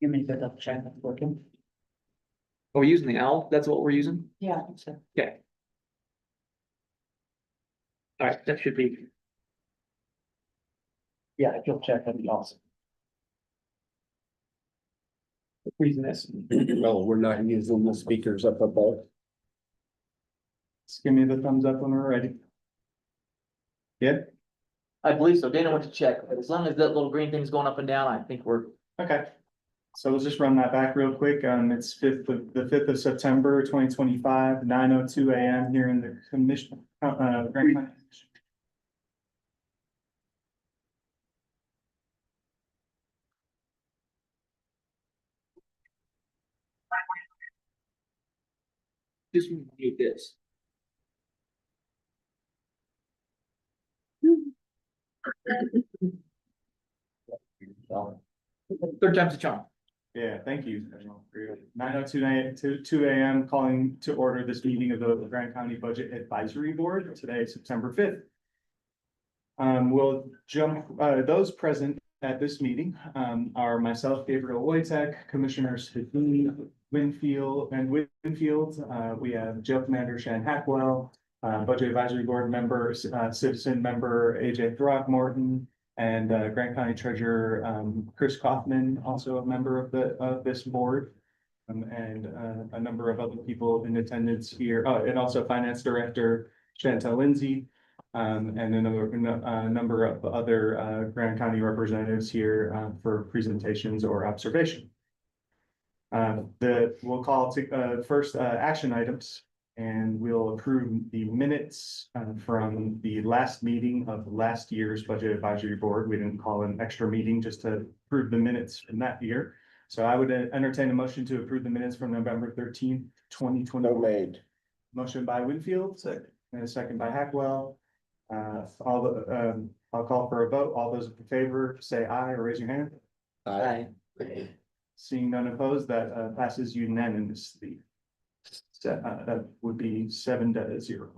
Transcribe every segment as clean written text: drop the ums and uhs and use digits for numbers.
You may go double check that's working. Are we using the L? That's what we're using? Yeah, I think so. Okay. All right, that should be. Yeah, if you'll check, that'd be awesome. Freezing this. No, we're not using the speakers up above. Just give me the thumbs up when we're ready. Yeah, I believe so. Dana went to check, but as long as that little green thing's going up and down, I think we're. okay. So let's just run that back real quick. It's the 5th of September, 2025, 9:02 a.m. here in the commission, Grand County Commission. Just mute this. Third time's a charm. Yeah, thank you. 9:02 a.m. calling to order this meeting of the Grand County Budget Advisory Board today, September 5th. We'll jump, those present at this meeting are myself, Gabriel Wojtek, Commissioners Hedin, Winfield. We have Jail Commander Shan Hackwell, Budget Advisory Board member, citizen member AJ Throckmorton, and Grant County Treasurer Chris Kaufman, also a member of this board, and a number of other people in attendance here. And also Finance Director Chantel Lindsay, and a number of other Grant County representatives here for presentations or observation. We'll call to first action items. And we'll approve the minutes from the last meeting of last year's Budget Advisory Board. We didn't call an extra meeting just to approve the minutes from that year. So I would entertain a motion to approve the minutes from November 13th, 2020. No made. Motion by Winfield, and a second by Hackwell. I'll call for a vote. All those in favor, say aye or raise your hand. Aye. Seeing none opposed, that passes unanimously. That would be 7-0.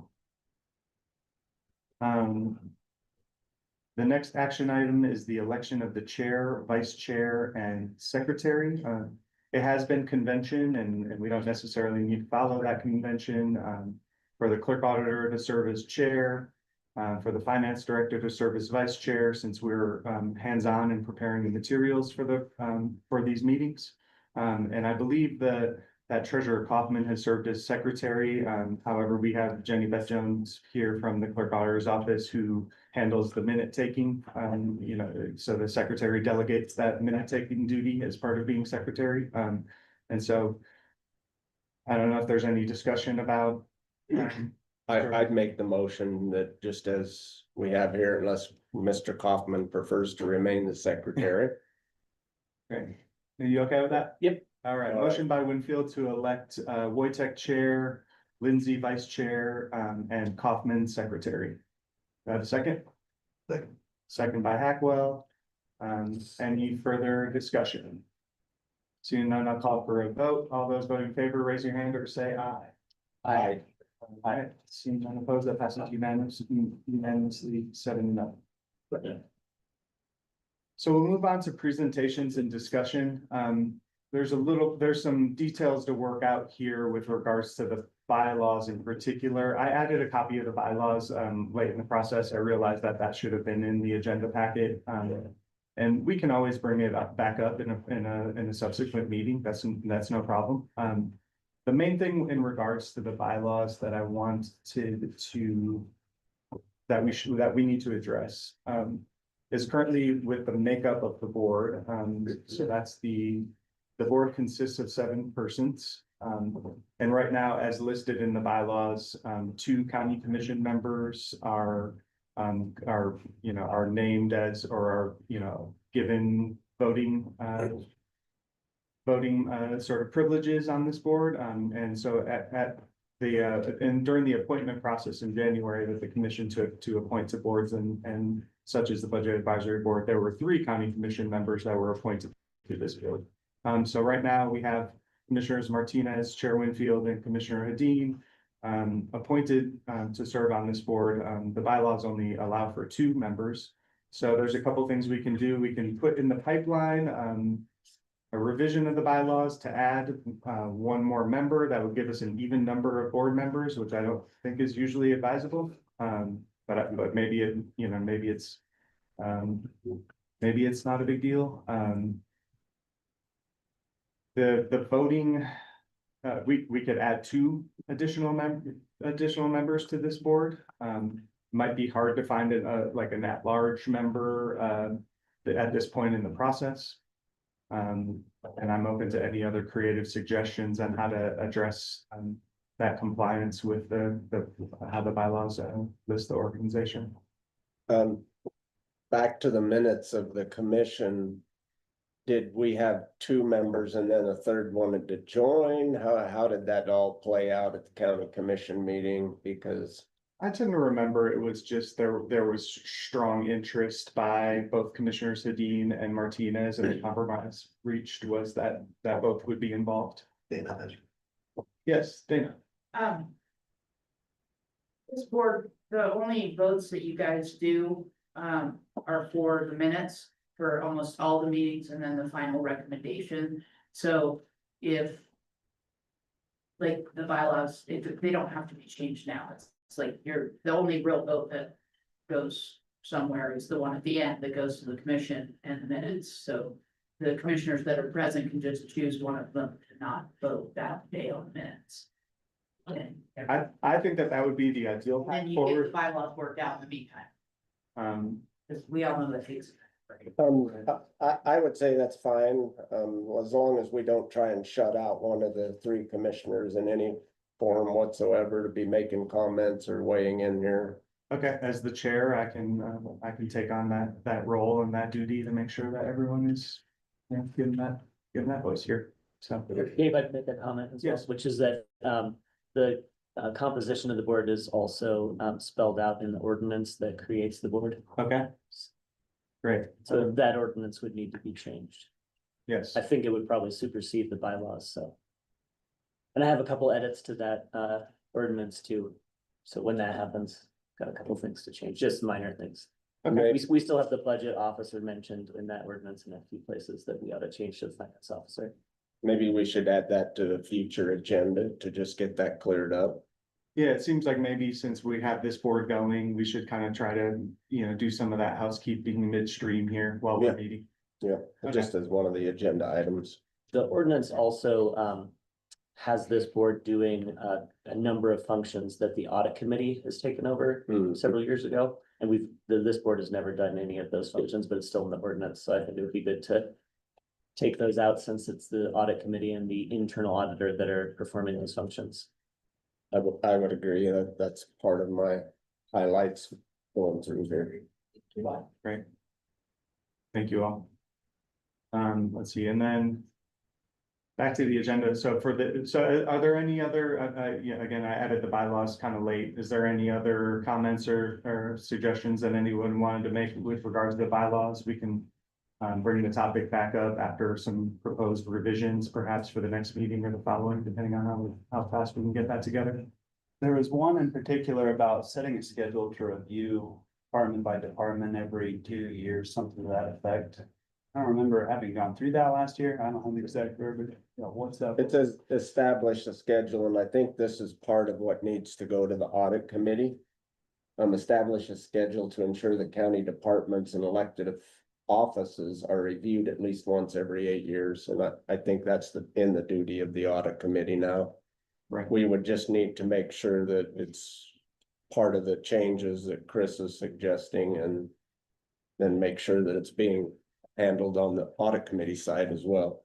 The next action item is the election of the chair, vice chair, and secretary. It has been convention, and we don't necessarily need to follow that convention. For the clerk auditor to serve as chair, for the finance director to serve as vice chair, since we're hands-on in preparing the materials for these meetings. And I believe that Treasurer Kaufman has served as secretary. However, we have Jenny Beth Jones here from the clerk auditor's office who handles the minute taking. So the secretary delegates that minute taking duty as part of being secretary. And so I don't know if there's any discussion about. I'd make the motion that just as we have here, unless Mr. Kaufman prefers to remain the secretary. Okay, are you okay with that? Yep. All right, motion by Winfield to elect Wojtek chair, Lindsay vice chair, and Kaufman secretary. Do I have a second? Second by Hackwell. Any further discussion? Seeing none, I'll call for a vote. All those voting in favor, raise your hand or say aye. Aye. Aye. Seeing none opposed, that passes unanimously 7-0. So we'll move on to presentations and discussion. There's some details to work out here with regards to the bylaws in particular. I added a copy of the bylaws late in the process. I realized that should have been in the agenda packet. And we can always bring it back up in a subsequent meeting. That's no problem. The main thing in regards to the bylaws that I want that we need to address is currently with the makeup of the board. So that's the board consists of 7 persons. And right now, as listed in the bylaws, 2 county commission members are named as, or are, given voting sort of privileges on this board. And so and during the appointment process in January that the commission took to appoint to boards and such as the Budget Advisory Board, there were 3 county commission members that were appointed to this board. So right now we have Commissioners Martinez, Chair Winfield, and Commissioner Hedin appointed to serve on this board. The bylaws only allow for 2 members. So there's a couple things we can do. We can put in the pipeline a revision of the bylaws to add one more member. That would give us an even number of board members, which I don't think is usually advisable. But maybe it, you know, maybe it's not a big deal. The voting, we could add two additional members to this board. Might be hard to find like an at-large member at this point in the process. And I'm open to any other creative suggestions on how to address that compliance with how the bylaws list the organization. Back to the minutes of the commission. Did we have two members and then a third wanted to join? How did that all play out at the county commission meeting? Because I tend to remember it was just there was strong interest by both Commissioners Hedin and Martinez, and the compromise reached was that both would be involved. Dana. Yes, Dana. This board, the only votes that you guys do, are for the minutes for almost all the meetings and then the final recommendation. So if like the bylaws, they don't have to be changed now. It's like the only real vote that goes somewhere is the one at the end that goes to the commission and the minutes. So the commissioners that are present can just choose one of them to not vote that day on minutes. Okay. I think that would be the ideal path Then you get the forward. bylaws worked out in the meantime, because we all know that takes. I would say that's fine, as long as we don't try and shut out one of the three commissioners in any form whatsoever to be making comments or weighing in here. Okay, as the chair, I can take on that role and that duty to make sure that everyone is, you know, given that voice here. So, Dave, I'd make a comment as well, Yes. which is that the composition of the board is also spelled out in the ordinance that creates the board. okay. Great, So that ordinance would need to be changed. yes, I think it would probably supersede the bylaws, so. And I have a couple edits to that ordinance too. So when that happens, got a couple things to change, just minor things. okay, We still have the budget officer mentioned in that ordinance in a few places that we ought to change to the finance officer. Maybe we should add that to the future agenda to just get that cleared up. yeah, it seems like maybe since we have this board going, we should kind of try to, you know, do some of that housekeeping midstream here while we're Yeah. meeting. Yeah, just as one of the agenda items. The ordinance also has this board doing a number of functions that the audit committee has taken over Hmm. several years ago. And this board has never done any of those functions, but it's still in the ordinance, so I think it would be good to take those out since it's the audit committee and the internal auditor that are performing those functions. I would agree that that's part of my highlights going through here. Great. Thank you all. Let's see, and then back to the agenda. So are there any other, yeah, again, I added the bylaws kind of late. Is there any other comments or suggestions that anyone wanted to make with regards to the bylaws? We can bring the topic back up after some proposed revisions, perhaps for the next meeting or the following, depending on how fast we can get that together. There was one in particular about setting a schedule to review department by department every 2 years, something to that effect. I don't remember having gone through that last year. I don't have the exact verbiage, you know, what's up. It says establish a schedule, and I think this is part of what needs to go to the audit committee. Establish a schedule to ensure the county departments and elected offices are reviewed at least once every 8 years, and I think that's in the duty of the audit committee now. Right. We would just need to make sure that it's part of the changes that Chris is suggesting, and then make sure that it's being handled on the audit committee side as well.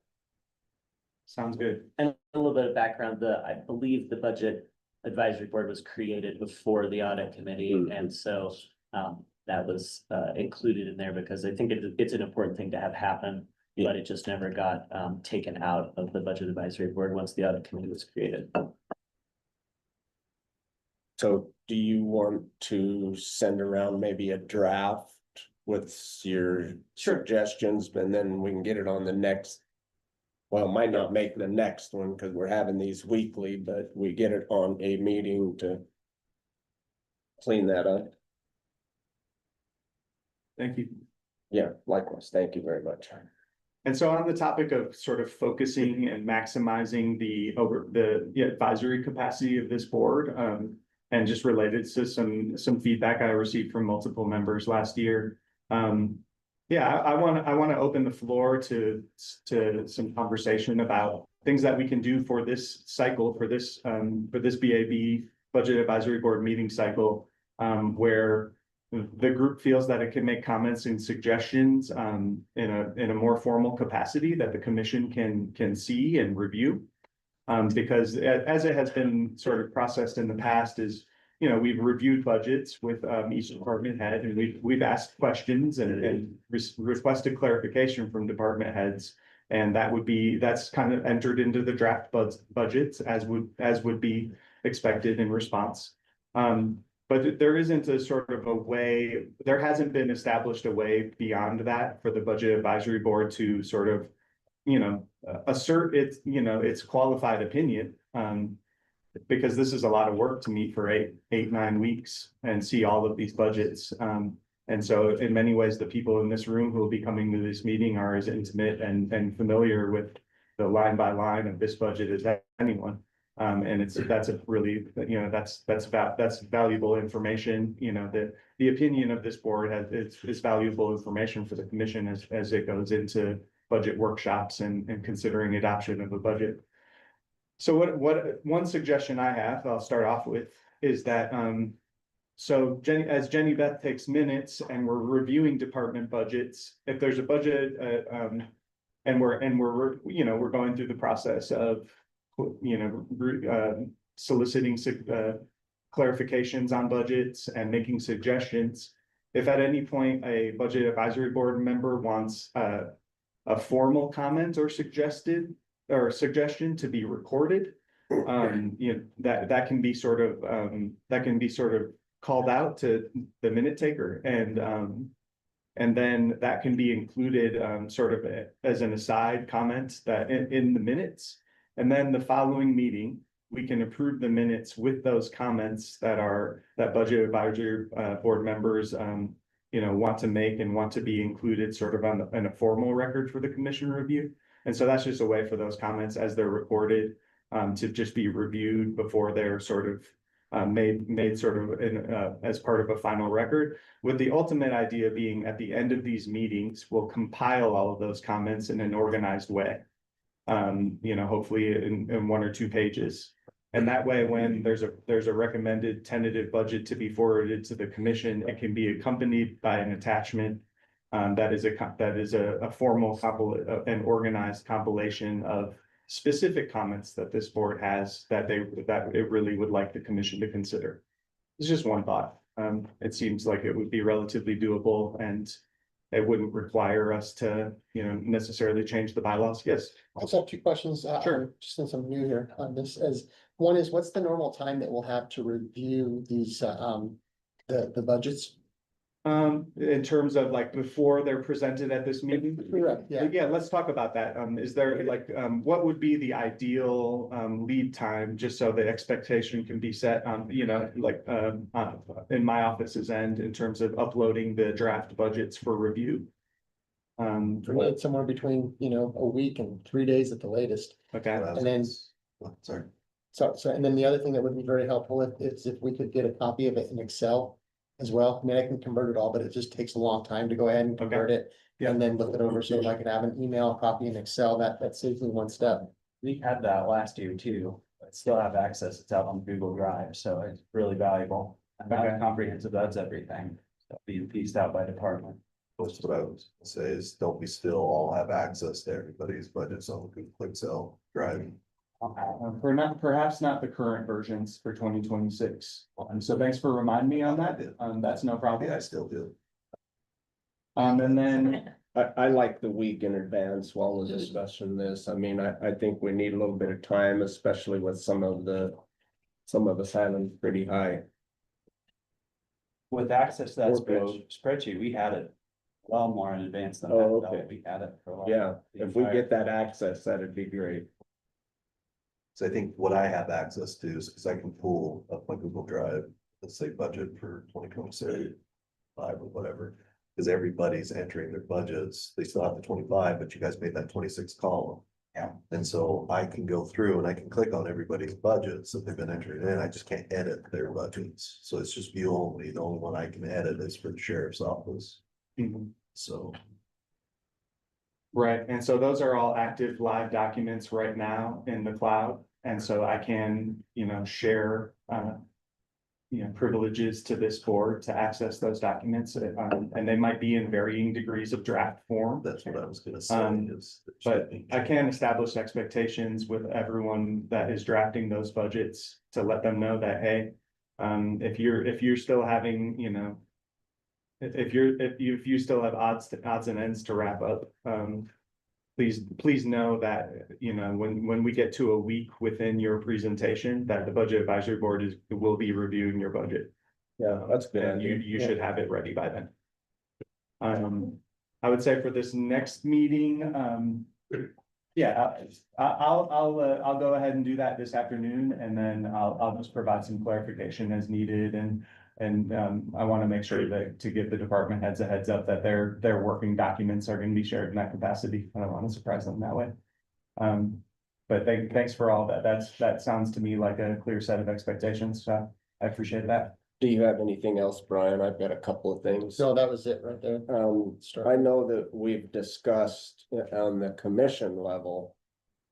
Sounds good. And a little bit of background, I believe the budget advisory board was created before the audit committee, Mhm. and so that was included in there because I think it's an important thing to have happen. But it just never got taken out of the budget advisory board once the audit committee was created. So do you want to send around maybe a draft with your suggestions, and then we can get it on the next? Well, might not make the next one because we're having these weekly, but we get it on a meeting to clean that up. Thank you. Yeah, likewise. Thank you very much. And so on the topic of sort of focusing and maximizing the advisory capacity of this board, and just related to some feedback I received from multiple members last year. Yeah, I want to open the floor to some conversation about things that we can do for this cycle, for this BAB Budget Advisory Board meeting cycle, where the group feels that it can make comments and suggestions in a more formal capacity that the commission can see and review. Because as it has been sort of processed in the past is, you know, we've reviewed budgets with each department head, and we've asked questions and requested clarification from department heads. And that's kind of entered into the draft budgets as would be expected in response. But there isn't a sort of a way, there hasn't been established a way beyond that for the Budget Advisory Board to sort of, you know, assert its, you know, its qualified opinion. Because this is a lot of work to meet for 9 weeks and see all of these budgets. And so in many ways, the people in this room who will be coming to this meeting are as intimate and familiar with the line by line of this budget as anyone. And that's a really, you know, that's valuable information. You know, the opinion of this board is valuable information for the commission as it goes into budget workshops and considering adoption of a budget. So what one suggestion I have, I'll start off with, is that so as Jenny Beth takes minutes and we're reviewing department budgets, if there's a budget and we're you know, we're going through the process of, you know, soliciting clarifications on budgets and making suggestions. If at any point a budget advisory board member wants a formal comment or suggestion to be recorded, you know, that can be sort of called out to the minute taker, and then that can be included sort of as an aside comment that in the minutes. And then the following meeting, we can approve the minutes with those comments that budget advisory board members, you know, want to make and want to be included sort of in a formal record for the commission review. And so that's just a way for those comments as they're recorded to just be reviewed before they're sort of made sort of as part of a final record, with the ultimate idea being at the end of these meetings, we'll compile all of those comments in an organized way. You know, hopefully in 1 or 2 pages. And that way, when there's a recommended tentative budget to be forwarded to the commission, it can be accompanied by an attachment that is a formal and organized compilation of specific comments that this board has that it really would like the commission to consider. It's just one thought. It seems like it would be relatively doable, and it wouldn't require us to, you know, necessarily change the bylaws. Yes. I also have 2 questions. Sure. Just since I'm new here on this, one is, what's the normal time that we'll have to review these, the budgets? In terms of like before they're presented at this meeting? Correct, yeah. Yeah, let's talk about that. Is there like, what would be the ideal lead time, just so the expectation can be set on, you know, like in my office's end in terms of uploading the draft budgets for review? For me, it's somewhere between, you know, a week and 3 days at the latest. Okay, And then, Sorry. so, and then the other thing that would be very helpful is if we could get a copy of it in Excel as well. I mean, I can convert it all, but it just takes a long time to go ahead and convert it. Yeah. And then look it over. So if I could have an email copy in Excel, that saves me one step. We had that last year too, but still have access. It's out on Google Drive, so it's really valuable. And Okay. that comprehensive, that's everything. So being pieced out by department. That's what I was gonna say is, don't we still all have access to everybody's budgets on Google Excel drive? perhaps not the current versions for 2026. So thanks for reminding me on that. That's no problem. Yeah, I still do. And then, I like the week in advance while we're discussing this. I mean, I think we need a little bit of time, especially with some of us having pretty high. With access to that Workload. spreadsheet, we had it well more in advance than Oh, that. okay. We had it for a while. Yeah, The if we entire- get that access, that'd be great. So I think what I have access to is, because I can pull up my Google Drive, let's say budget for 2026, 5 or whatever. Cause everybody's entering their budgets, they still have the 25, but you guys made that 26 column. Yeah. And so I can go through and I can click on everybody's budgets that they've been entering in, I just can't edit their budgets, so it's just view only, the only one I can edit is for the sheriff's office, Mhm. so. Right, and so those are all active live documents right now in the cloud, and so I can, share, privileges to this board to access those documents, and they might be in varying degrees of draft form. That's what I was gonna say is. But I can establish expectations with everyone that is drafting those budgets to let them know that, hey, if you're still having, if you still have odds and ends to wrap up, please know that, when we get to a week within your presentation, that the budget advisory board will be reviewing your budget. Yeah, that's good. And you should have it ready by then. I would say for this next meeting, yeah, I'll go ahead and do that this afternoon, and then I'll just provide some clarification as needed, and I want to make sure that to give the department heads a heads up that their working documents are going to be shared in that capacity. I don't want to surprise them that way. But thanks for all that. That sounds to me like a clear set of expectations, so I appreciate that. Do you have anything else, Brian? I've got a couple of things. So that was it right there. I know that we've discussed on the commission level,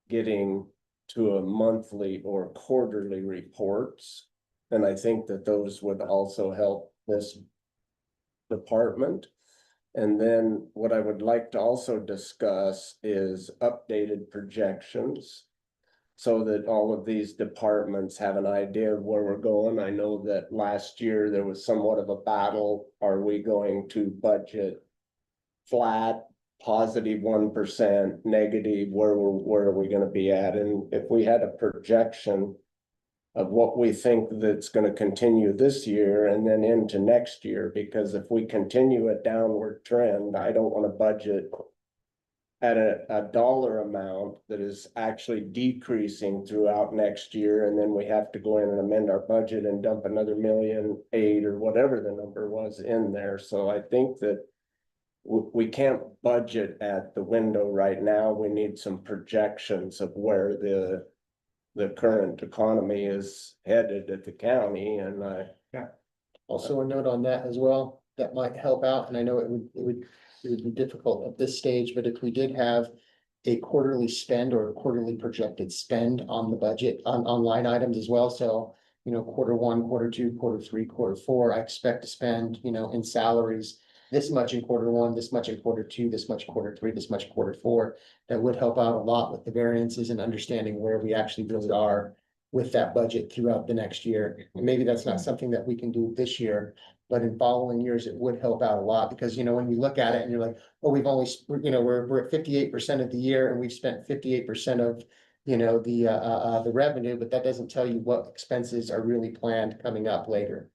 getting to a monthly or quarterly reports. And I think that those would also help this department. And then what I would like to also discuss is updated projections, so that all of these departments have an idea of where we're going. I know that last year there was somewhat of a battle. Are we going to budget flat, positive 1%, negative? Where are we gonna be at? And if we had a projection of what we think that's gonna continue this year and then into next year, because if we continue a downward trend, I don't wanna budget at a dollar amount that is actually decreasing throughout next year, and then we have to go in and amend our budget and dump another 1.8 million or whatever the number was in there. So I think that we can't budget at the window right now. We need some projections of where the current economy is headed at the county, and Also a note on that as well, that might help out, and I know it would be difficult at this stage, but if we did have a quarterly spend or a quarterly projected spend on the budget, on line items as well, so, quarter one, quarter two, quarter three, quarter four, I expect to spend, in salaries, this much in quarter one, this much in quarter two, this much quarter three, this much quarter four. That would help out a lot with the variances and understanding where we actually really are with that budget throughout the next year. And maybe that's not something that we can do this year, but in following years, it would help out a lot, because, when you look at it and you're like, oh, we're at 58% of the year and we've spent 58% of, the revenue, but that doesn't tell you what expenses are really planned coming up later.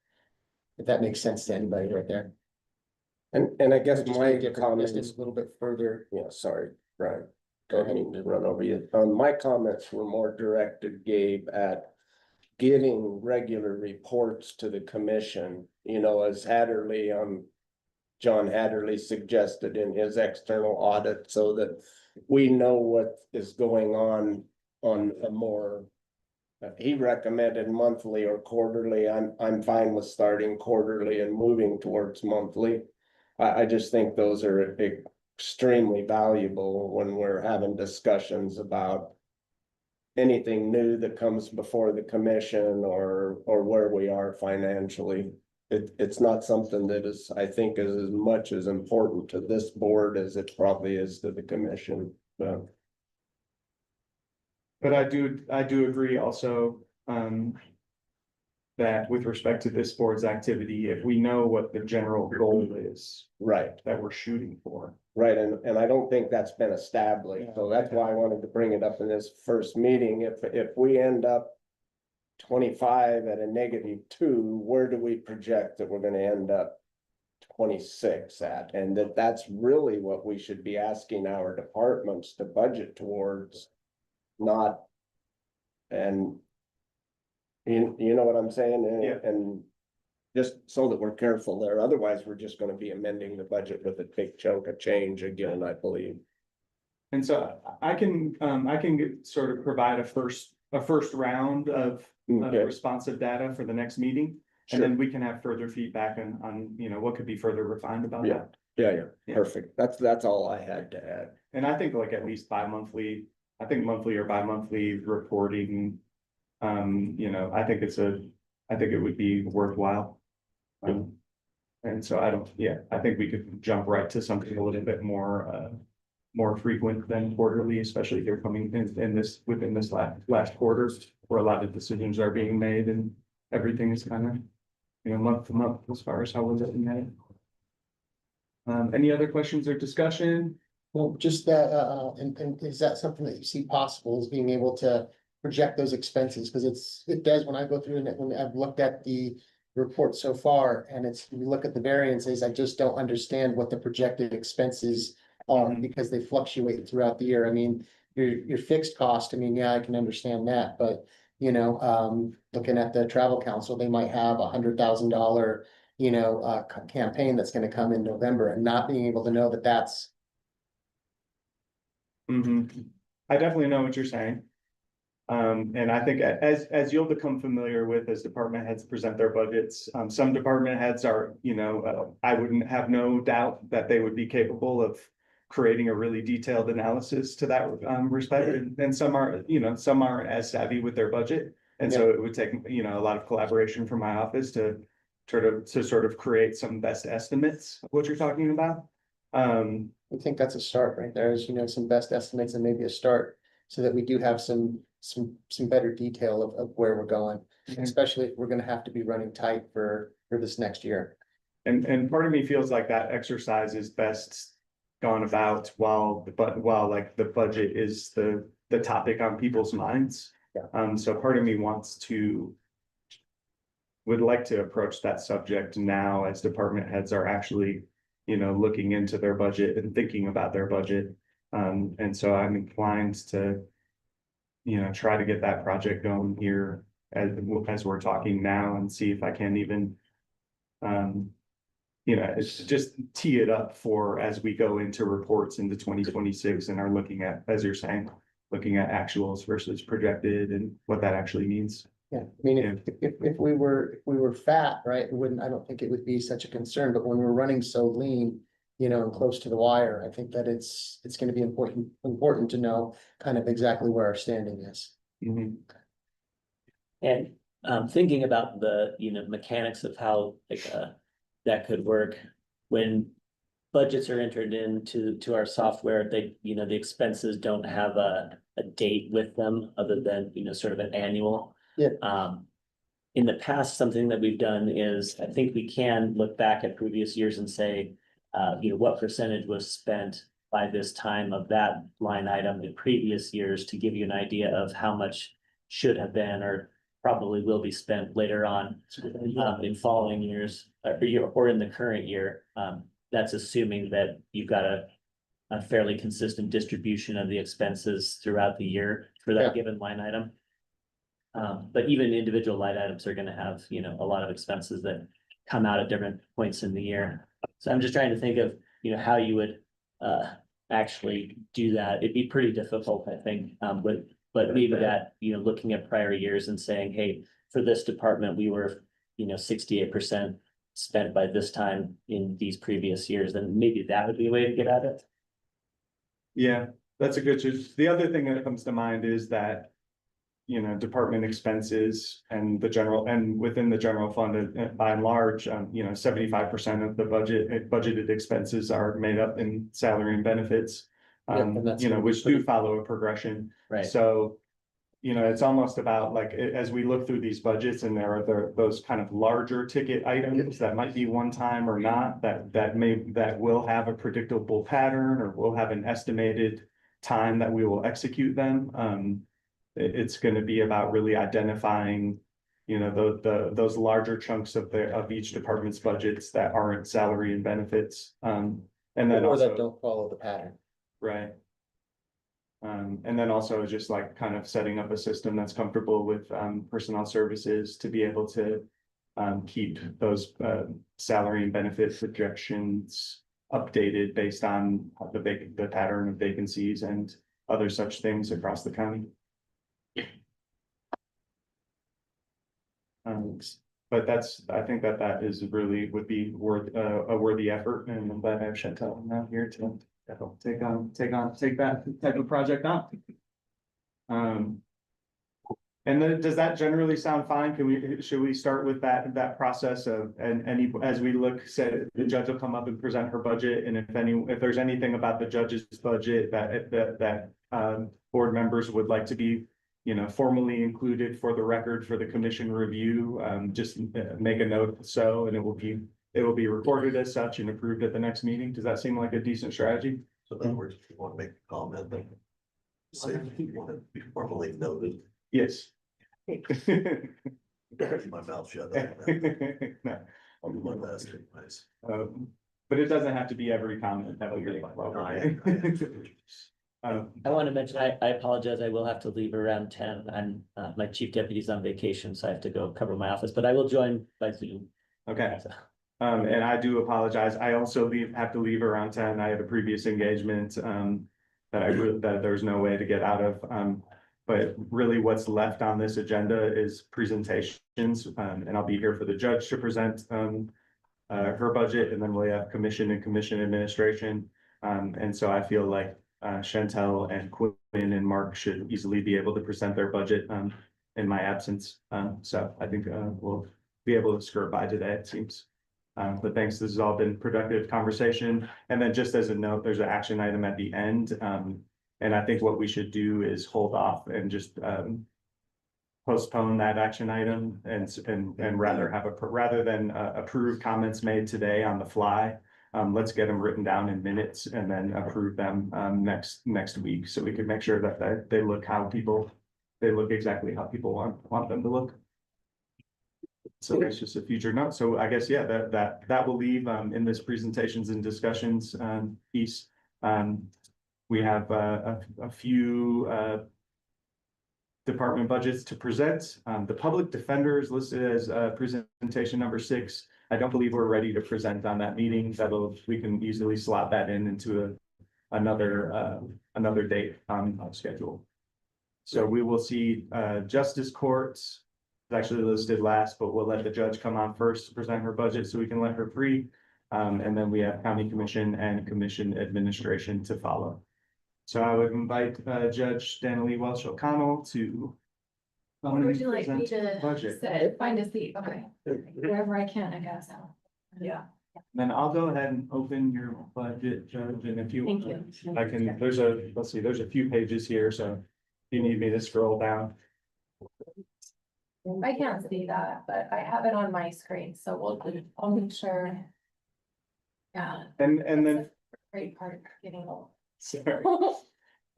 If that makes sense to anybody right there. and I guess Just my make it comments, a little bit further. yeah, sorry, Brian. Go ahead and run over you. My comments were more directed, Gabe, at getting regular reports to the commission, as John Hatterley suggested in his external audit, so that we know what is going on a more, he recommended monthly or quarterly. I'm fine with starting quarterly and moving towards monthly. I just think those are extremely valuable when we're having discussions about anything new that comes before the commission or where we are financially. It's not something that is, I think, is as much as important to this board as it probably is to the commission. But I do agree also, that with respect to this board's activity, if we know what the general goal is Right, that we're shooting for. right, and I don't think that's been established, so that's why I wanted to bring it up in this first meeting. If we end up 25 at a -2, where do we project that we're gonna end up 26 at? And that's really what we should be asking our departments to budget towards, not, and you know what I'm saying? Yeah. And just so that we're careful there. Otherwise, we're just gonna be amending the budget with a big chunk of change again, I believe. And so I can sort of provide a first round of Okay, responsive data for the next meeting. And then we can have further feedback on, you know, what could be further refined about Yeah. that. yeah, Yeah. perfect. That's all I had to add. And I think like at least bi-monthly, I think monthly or bi-monthly reporting. You know, I think it would be worthwhile. And so I think we could jump right to something a little bit more frequent than quarterly, especially if you're coming within this last quarter, where a lot of decisions are being made and everything is kind of, you know, month to month as far as how we're looking at it. Any other questions or discussion? Well, just that, and is that something that you see possible, is being able to project those expenses? Because it does, when I go through and when I've looked at the report so far, and you look at the variances, I just don't understand what the projected expenses are, because they fluctuate throughout the year. I mean, your fixed cost, I mean, yeah, I can understand that, but you know, looking at the travel council, they might have $100,000, you know, campaign that's gonna come in November, and not being able to know that that's. I definitely know what you're saying. And I think as you'll become familiar with, as department heads present their budgets, some department heads are, you know, I wouldn't have no doubt that they would be capable of creating a really detailed analysis to that respect, and some are, you know, some aren't as savvy with their budget. And so it would take, you know, a lot of collaboration from my office to sort of create some best estimates of what you're talking about. I think that's a start right there, is, you know, some best estimates and maybe a start, so that we do have some better detail of where we're going, especially if we're gonna have to be running tight for this next year. And part of me feels like that exercise is best gone about while like the budget is the topic on people's minds. Yeah. So part of me would like to approach that subject now, as department heads are actually, you know, looking into their budget and thinking about their budget. And so I'm inclined to, you know, try to get that project going here as we're talking now, and see if I can even, you know, it's just tee it up for as we go into reports into 2026 and are looking at, as you're saying, looking at actuals versus projected and what that actually means. Yeah, I mean, if we were fat, right, I don't think it would be such a concern, but when we're running so lean, you know, and close to the wire, I think that it's gonna be important to know kind of exactly where our standing is. And thinking about the, you know, mechanics of how like that could work, when budgets are entered into our software, they, you know, the expenses don't have a date with them other than, you know, sort of an annual. Yeah. In the past, something that we've done is, I think we can look back at previous years and say, you know, what percentage was spent by this time of that line item in previous years, to give you an idea of how much should have been or probably will be spent later on in following years, or in the current year. That's assuming that you've got a fairly consistent distribution of the expenses throughout the year for that given line item. But even individual line items are gonna have, you know, a lot of expenses that come out at different points in the year. So I'm just trying to think of, you know, how you would actually do that. It'd be pretty difficult, I think, but maybe that, you know, looking at prior years and saying, hey, for this department, we were, you know, 68% spent by this time in these previous years, then maybe that would be a way to get at it. Yeah, that's a good choice. The other thing that comes to mind is that, you know, department expenses and within the general fund, by and large, you know, 75% of the budgeted expenses are made up in salary and benefits. And You know, which do follow a progression. Right. So, you know, it's almost about like, as we look through these budgets, and there are those kind of larger ticket items that might be one time or not, that will have a predictable pattern, or will have an estimated time that we will execute them. It's gonna be about really identifying, you know, those larger chunks of each department's budgets that aren't salary and benefits. And then Or also, that don't follow the pattern. right. And then also just like kind of setting up a system that's comfortable with personnel services to be able to keep those salary and benefit projections updated based on the pattern of vacancies and other such things across the county. But I think that is really would be worth a worthy effort, and I'm glad I have Chantel now here to help take that type of project on. And then does that generally sound fine? Should we start with that process of, and as we look, said, the judge will come up and present her budget, and if there's anything about the judge's budget that board members would like to be, formally included for the record for the commission review, just make a note so, and it will be recorded as such and approved at the next meeting. Does that seem like a decent strategy? So in other words, if you want to make a comment, then say if you want to be formally noted, Yes. keep my mouth shut. No. I'll do my best anyways. But it doesn't have to be every comment that we get. I want to mention, I apologize, I will have to leave around 10. I'm, my chief deputy's on vacation, so I have to go cover my office, but I will join by Zoom. Okay, and I do apologize. I also have to leave around 10. I have a previous engagement, that there's no way to get out of. But really what's left on this agenda is presentations, and I'll be here for the judge to present, her budget, and then we have commission and commission administration. And so I feel like Chantel and Quinn and Mark should easily be able to present their budget in my absence. So I think we'll be able to skirt by today, it seems. But thanks, this has all been productive conversation. And then just as a note, there's an action item at the end. And I think what we should do is hold off and just postpone that action item and rather than approve comments made today on the fly. Let's get them written down in minutes and then approve them next week, so we can make sure that they look exactly how people want them to look. So that's just a future note. So I guess, yeah, that will leave in this presentations and discussions piece. We have a few department budgets to present. The public defender is listed as presentation number 6. I don't believe we're ready to present on that meeting. We can easily slot that into another date on schedule. So we will see justice courts is actually listed last, but we'll let the judge come on first to present her budget so we can let her free. And then we have county commission and commission administration to follow. So I would invite Judge Stanley Welsh O'Connell to. Would you like me to budget. sit, find a seat? Okay, wherever I can, I guess. Yeah. Then I'll go ahead and open your budget, Judge, and if you. Thank you. I can, there's a few pages here, so if you need me to scroll down. I can't see that, but I have it on my screen, so I'll make sure. Yeah. And then. That's the great part of getting old. Sorry.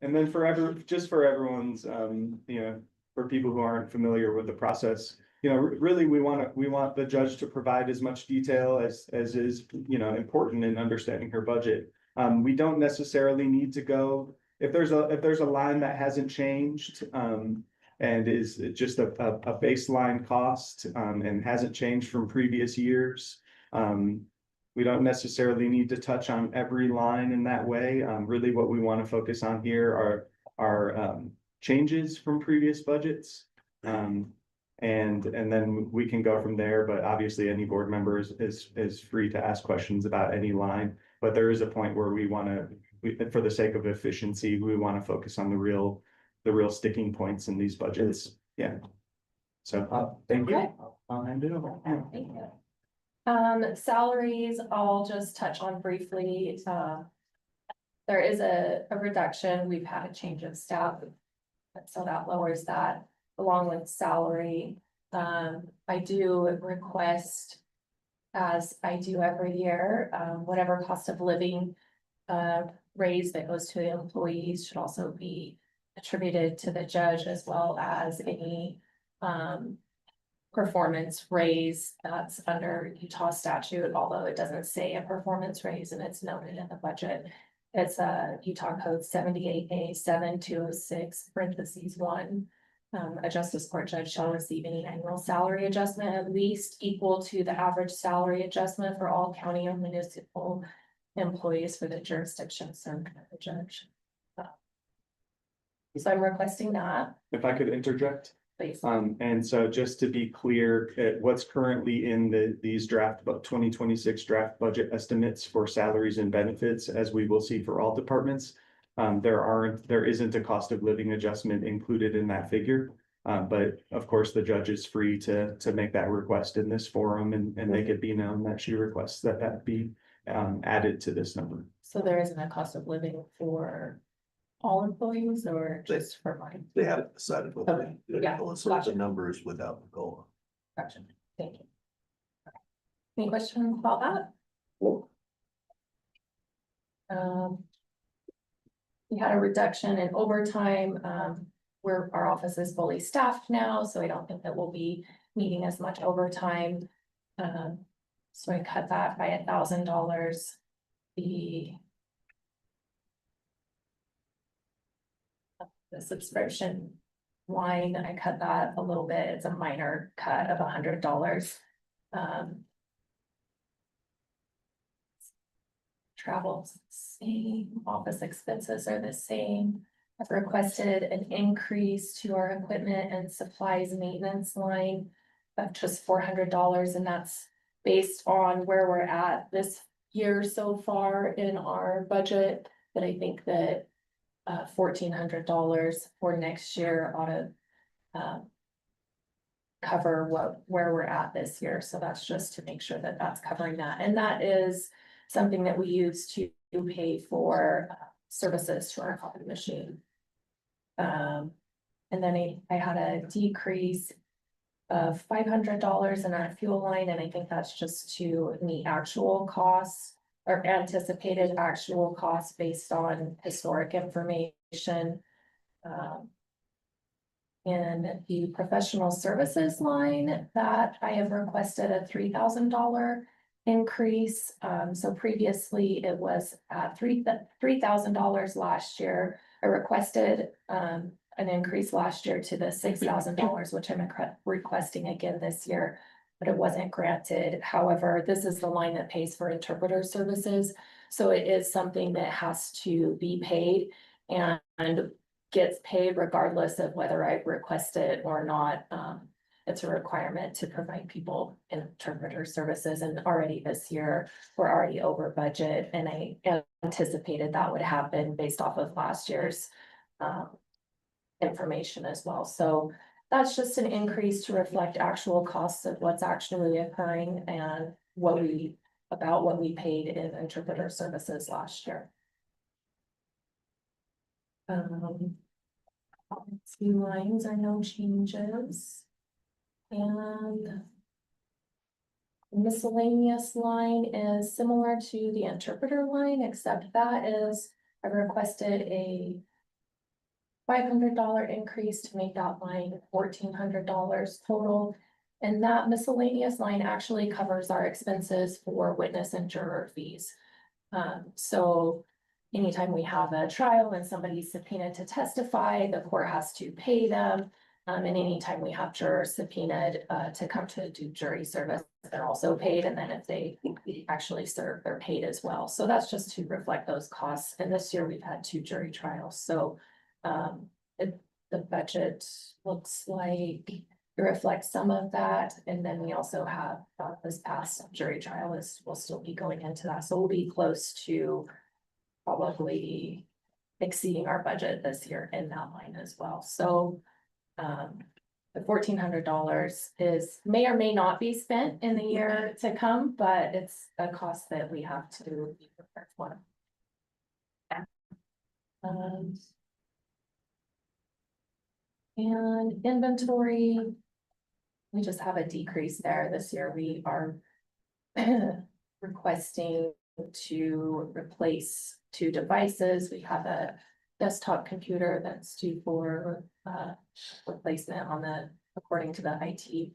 And then just for everyone's, for people who aren't familiar with the process, really we want the judge to provide as much detail as is, important in understanding her budget. We don't necessarily need to go, if there's a line that hasn't changed, and is just a baseline cost, and hasn't changed from previous years. We don't necessarily need to touch on every line in that way. Really what we want to focus on here are changes from previous budgets. And then we can go from there, but obviously any board member is free to ask questions about any line. But there is a point where for the sake of efficiency, we want to focus on the real sticking points in these budgets. Yeah. So thank you. Okay. I'll hand it over. Thank you. Salaries, I'll just touch on briefly. There is a reduction. We've had a change of staff. So that lowers that along with salary. I do request, as I do every year, whatever cost of living raise that goes to the employees should also be attributed to the judge, as well as any performance raise that's under Utah statute, although it doesn't say a performance raise and it's noted in the budget. It's Utah code 78A 7206 (1). A justice court judge shall receive any annual salary adjustment at least equal to the average salary adjustment for all county or municipal employees for the jurisdiction served by the judge. So I'm requesting that, If I could interject. please. And so just to be clear, what's currently in these draft, about 2026 draft budget estimates for salaries and benefits, as we will see for all departments. There isn't a cost of living adjustment included in that figure. But of course, the judge is free to make that request in this forum and make it be known that she requests that be added to this number. So there isn't a cost of living for all employees or just for mine? They haven't decided what Okay, they, yeah, so gotcha. the numbers without the COLA. Gotcha, thank you. Any questions about that? We had a reduction in overtime, where our office is fully staffed now, so I don't think that we'll be needing as much overtime. So I cut that by $1,000. The subscription line, I cut that a little bit. It's a minor cut of $100. Travel's the same, office expenses are the same. I've requested an increase to our equipment and supplies maintenance line of just $400, and that's based on where we're at this year so far in our budget. But I think that $1,400 for next year ought to cover where we're at this year. So that's just to make sure that that's covering that. And that is something that we use to pay for services to our copy machine. And then I had a decrease of $500 in our fuel line, and I think that's just to meet actual costs or anticipated actual costs based on historic information. And the professional services line that I have requested a $3,000 increase. So previously it was at $3,000 last year. I requested an increase last year to the $6,000, which I'm requesting again this year, but it wasn't granted. However, this is the line that pays for interpreter services. So it is something that has to be paid and gets paid regardless of whether I request it or not. It's a requirement to provide people interpreter services, and already this year, we're already over budget, and I anticipated that would happen based off of last year's information as well. So that's just an increase to reflect actual costs of what's actually occurring and what we paid in interpreter services last year. Few lines are no changes. And miscellaneous line is similar to the interpreter line, except that is, I requested a $500 increase to make that line $1,400 total. And that miscellaneous line actually covers our expenses for witness and juror fees. So anytime we have a trial and somebody's subpoenaed to testify, the court has to pay them. And anytime we have jurors subpoenaed to come to do jury service, they're also paid. And then if they actually serve, they're paid as well. So that's just to reflect those costs. And this year we've had 2 jury trials. So the budget looks like it reflects some of that. And then we also have this past jury trial will still be going into that. So we'll be close to probably exceeding our budget this year in that line as well. So the $1,400 may or may not be spent in the year to come, but it's a cost that we have to be prepared for. And inventory, we just have a decrease there. This year we are requesting to replace 2 devices. We have a desktop computer that's due for replacement according to the IT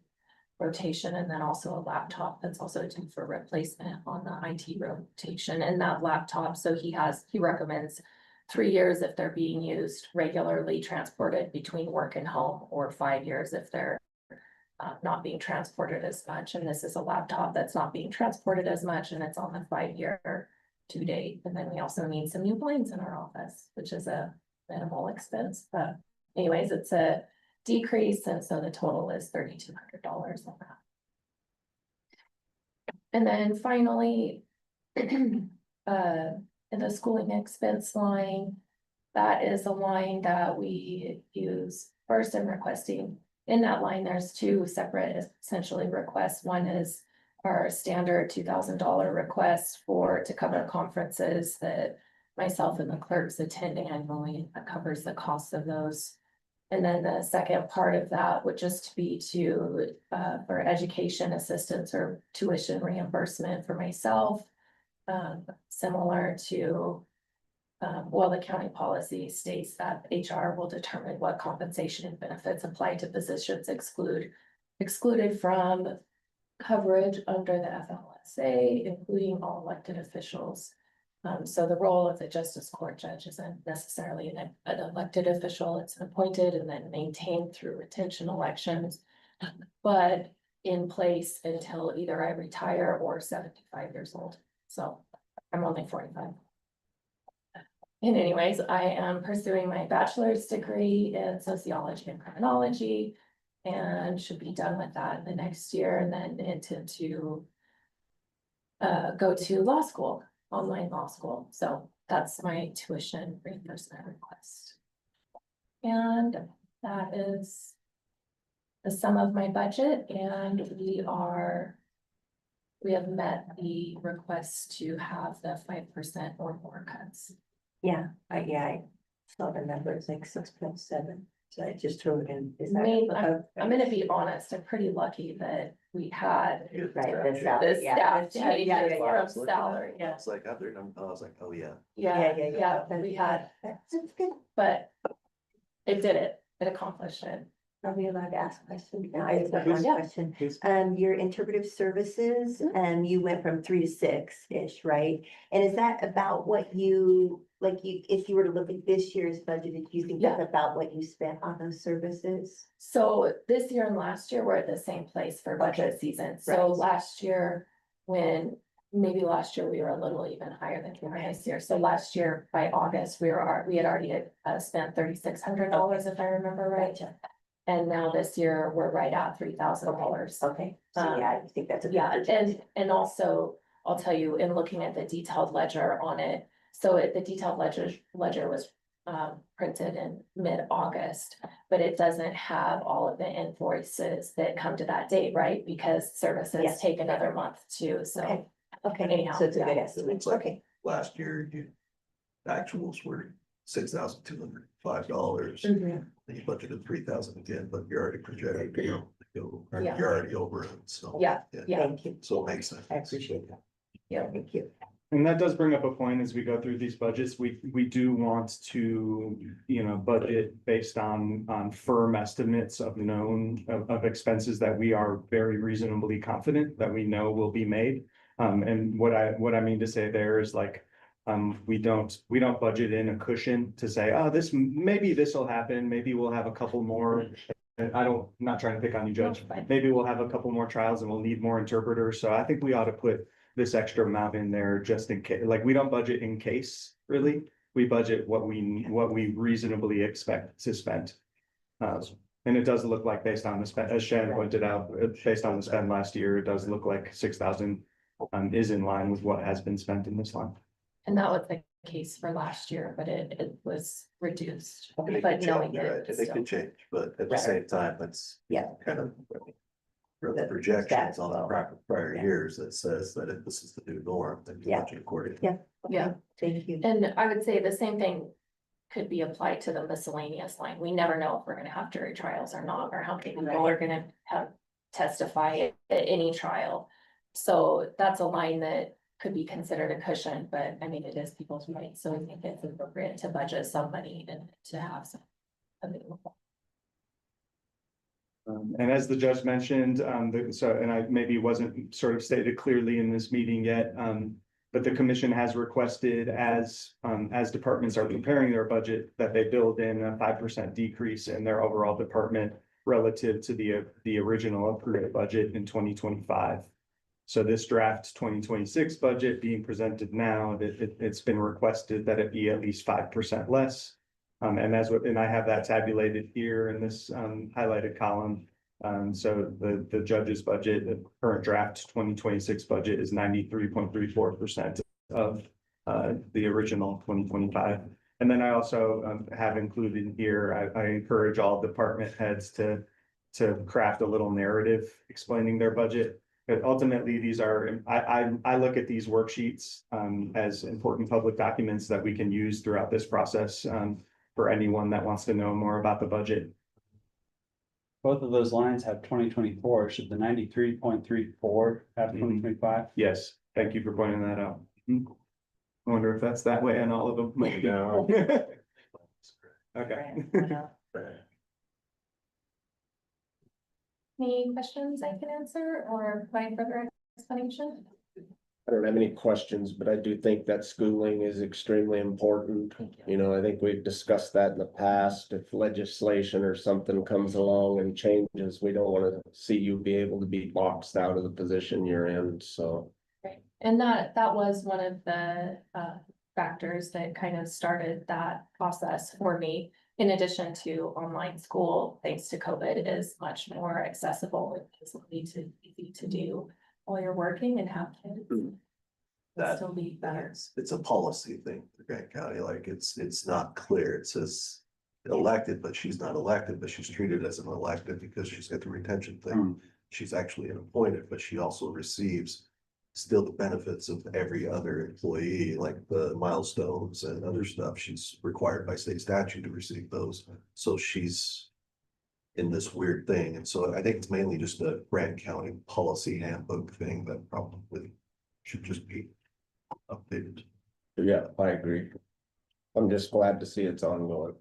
rotation, and then also a laptop that's also due for replacement on the IT rotation. And that laptop, so he recommends 3 years if they're being used regularly transported between work and home, or 5 years if they're not being transported as much. And this is a laptop that's not being transported as much, and it's on the 5-year due date. And then we also need some new blinds in our office, which is a minimal expense, but anyways, it's a decrease, and so the total is $3,200 on that. And then finally, in the schooling expense line, that is a line that we use first in requesting. In that line, there's two separate essentially requests. One is our standard $2,000 request to cover conferences that myself and the clerks attend annually. That covers the cost of those. And then the second part of that would just be for education assistance or tuition reimbursement for myself. Similar to, the county policy states that HR will determine what compensation and benefits apply to positions excluded from coverage under the FLSA, including all elected officials. So the role of the justice court judge isn't necessarily an elected official, it's appointed and then maintained through retention elections, but in place until either I retire or 75 years old. So I'm only 45. And anyways, I am pursuing my bachelor's degree in sociology and criminology, and should be done with that in the next year, and then intend to go to law school. Online law school. So that's my tuition reimbursement request. And that is the sum of my budget, and we have met the request to have the 5% or more cuts. Yeah, I saw the numbers like 6.7, so I just threw it in. Is that Me, above? I'm gonna be honest, I'm pretty lucky that we had Right, the salary, this yeah. staff Yeah, yeah, yeah, changes yeah. from salary. I was like, after, I was like, oh, yeah. Yeah, we had, That's good. but it did it, it accomplished it. Are we allowed to ask questions? No, I just have one Yeah. question. Please. Your interpretive services, Mm-hmm. you went from 3 to 6-ish, right? And is that about what you, if you were to look at this year's budget, do you think that's about what you spent on those services? So this year and last year, we're at the same place for budget season. So Right. last year, maybe last year we were a little even higher than we are this year. So last year by August, we had already spent $3,600 if I remember right. And now this year, we're right at $3,000. Okay, so yeah, I think that's a. good Yeah, budget. and also, I'll tell you, in looking at the detailed ledger on it, so the detailed ledger was printed in mid-August, but it doesn't have all of the invoices that come to that date, right? Because services Yes. take another month too, so. Okay. Okay, Anyhow, so it's a good yeah. estimate, It's like- okay. Last year, actuals were $6,205. Mhm. You budgeted 3,000 again, but you're already projected, you're Yeah. already over it, so. Yeah. Thank you, So it makes sense. I appreciate that. Yeah. Thank you. And that does bring up a point as we go through these budgets. We do want to, budget based on firm estimates of known of expenses that we are very reasonably confident that we know will be made. And what I mean to say there is like, we don't budget in a cushion to say, oh, maybe this will happen, maybe we'll have a couple more. And I'm not trying to pick on you, Judge. No, fine. Maybe we'll have a couple more trials and we'll need more interpreters. So I think we ought to put this extra amount in there just in case. Like, we don't budget in case, really. We budget what we reasonably expect to spend. And it does look like, based on the spend, as Shannon pointed out, based on the spend last year, it does look like 6,000 is in line with what has been spent in this line. And that was the case for last year, but it was reduced. And it But could knowing change, right? that And it's it still. could change, but at the Right. same time, it's Yeah. kind of for the The projections on the stats. prior Yeah. years that says that if this is the new norm, then you Yeah. budget accordingly. Yeah. Yeah. Thank you. And I would say the same thing could be applied to the miscellaneous line. We never know if we're gonna have jury trials or not, or how many people are gonna have testify at any trial. So that's a line that could be considered a cushion, but I mean, it is people's money, so I think it's appropriate to budget some money and to have some available. And as the judge mentioned, and I maybe wasn't sort of stated clearly in this meeting yet, But the commission has requested as departments are preparing their budget, that they build in a 5% decrease in their overall department relative to the original approved budget in 2025. So this draft 2026 budget being presented now, it's been requested that it be at least 5% less. And I have that tabulated here in this highlighted column. So the judge's budget, the current draft 2026 budget is 93.34% of the original 2025. And then I also have included here, I encourage all department heads to craft a little narrative explaining their budget. But ultimately, these are, I look at these worksheets as important public documents that we can use throughout this process for anyone that wants to know more about the budget. Both of those lines have 2024. Should the 93.34 have 2025? Yes, thank you for pointing that out. I wonder if that's that way on all of them. No. Okay. Any questions I can answer or provide further explanation? I don't have any questions, but I do think that schooling is extremely important. You know, I think we've discussed that in the past. If legislation or something comes along and changes, we don't want to see you be able to be boxed out of the position you're in, so. Right, and that was one of the factors that kind of started that process for me. In addition to online school, thanks to COVID, is much more accessible and easy to do while you're working and have kids. That- Still be better. It's a policy thing for Grant County, like it's not clear. It says elected, but she's not elected, but she's treated as an elected because she's got the retention thing. She's actually an appointed, but she also receives still the benefits of every other employee, like the milestones and other stuff. She's required by state statute to receive those. So she's in this weird thing. And so I think it's mainly just a Grant County policy handbook thing that probably should just be updated. Yeah, I agree. I'm just glad to see it's ongoing.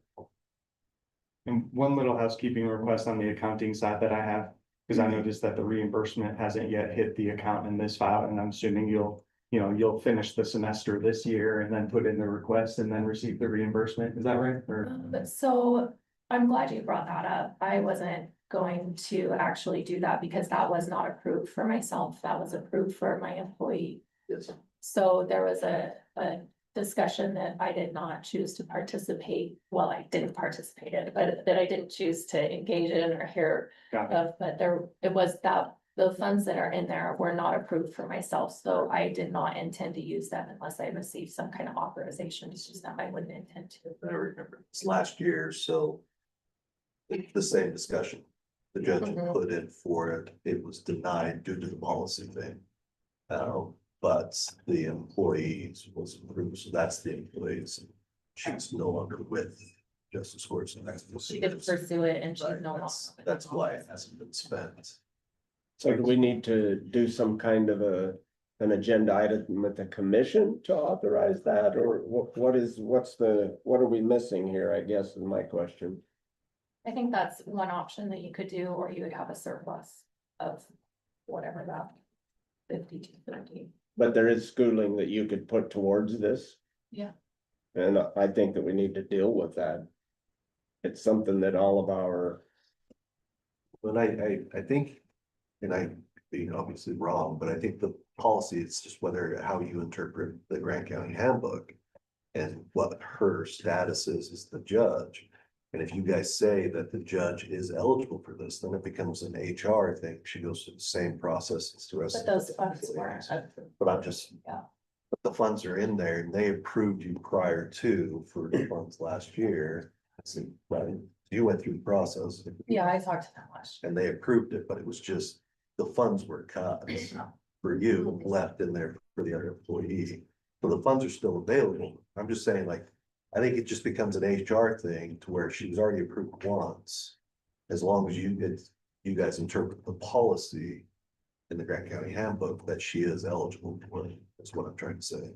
And one little housekeeping request on the accounting side that I have, because I noticed that the reimbursement hasn't yet hit the account in this file, and I'm assuming you'll finish the semester this year and then put in the request and then receive the reimbursement. Is that right? Or So I'm glad you brought that up. I wasn't going to actually do that because that was not approved for myself. That was approved for my employee. Yes. So there was a discussion that I did not choose to participate. Well, I didn't participate in, but that I didn't choose to engage in or hear Got it. of, but it was that the funds that are in there were not approved for myself. So I did not intend to use them unless I received some kind of authorization. It's just that I wouldn't intend to. I remember this last year, so it's the same discussion. The judge had Mhm. put in for it. It was denied due to the policy thing. But the employees was approved, so that's the employees. She's no longer with Justice Court. She did pursue it and she's no longer. That's why it hasn't been spent. So do we need to do some kind of an agenda item with the commission to authorize that, or what are we missing here, I guess is my question. I think that's one option that you could do, or you would have a surplus of whatever that 50 to 30. But there is schooling that you could put towards this. Yeah. And I think that we need to deal with that. It's something that all of our, But I think, and I being obviously wrong, but I think the policy, it's just how you interpret the Grant County handbook. And what her status is as the judge. And if you guys say that the judge is eligible for this, then it becomes an HR thing. She goes through the same process as the rest. But those funds weren't. But I'm just. Yeah. But the funds are in there and they approved you prior to for the funds last year. So, right, you went through the process. Yeah, I talked to them last year. And they approved it, but it was just, the funds were cut for you, left in there for the other employee. So the funds are still available. I'm just saying, like, I think it just becomes an HR thing to where she was already approved once. As long as you guys interpret the policy in the Grant County handbook that she is eligible for it, is what I'm trying to say.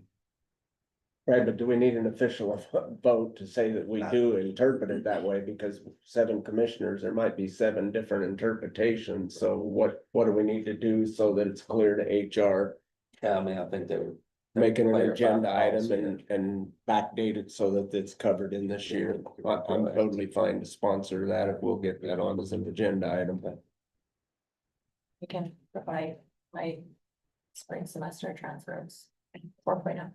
right, but do we need an official vote to say that we do interpret it that way? Because 7 commissioners, there might be 7 different interpretations. So what do we need to do so that it's clear to HR? Yeah, I mean, I think they would make it an Clarify agenda item policy. and backdate it so that it's covered in this year. I'm totally fine to sponsor that if we'll get that on as an agenda item. We can provide my spring semester transfers, 4.0.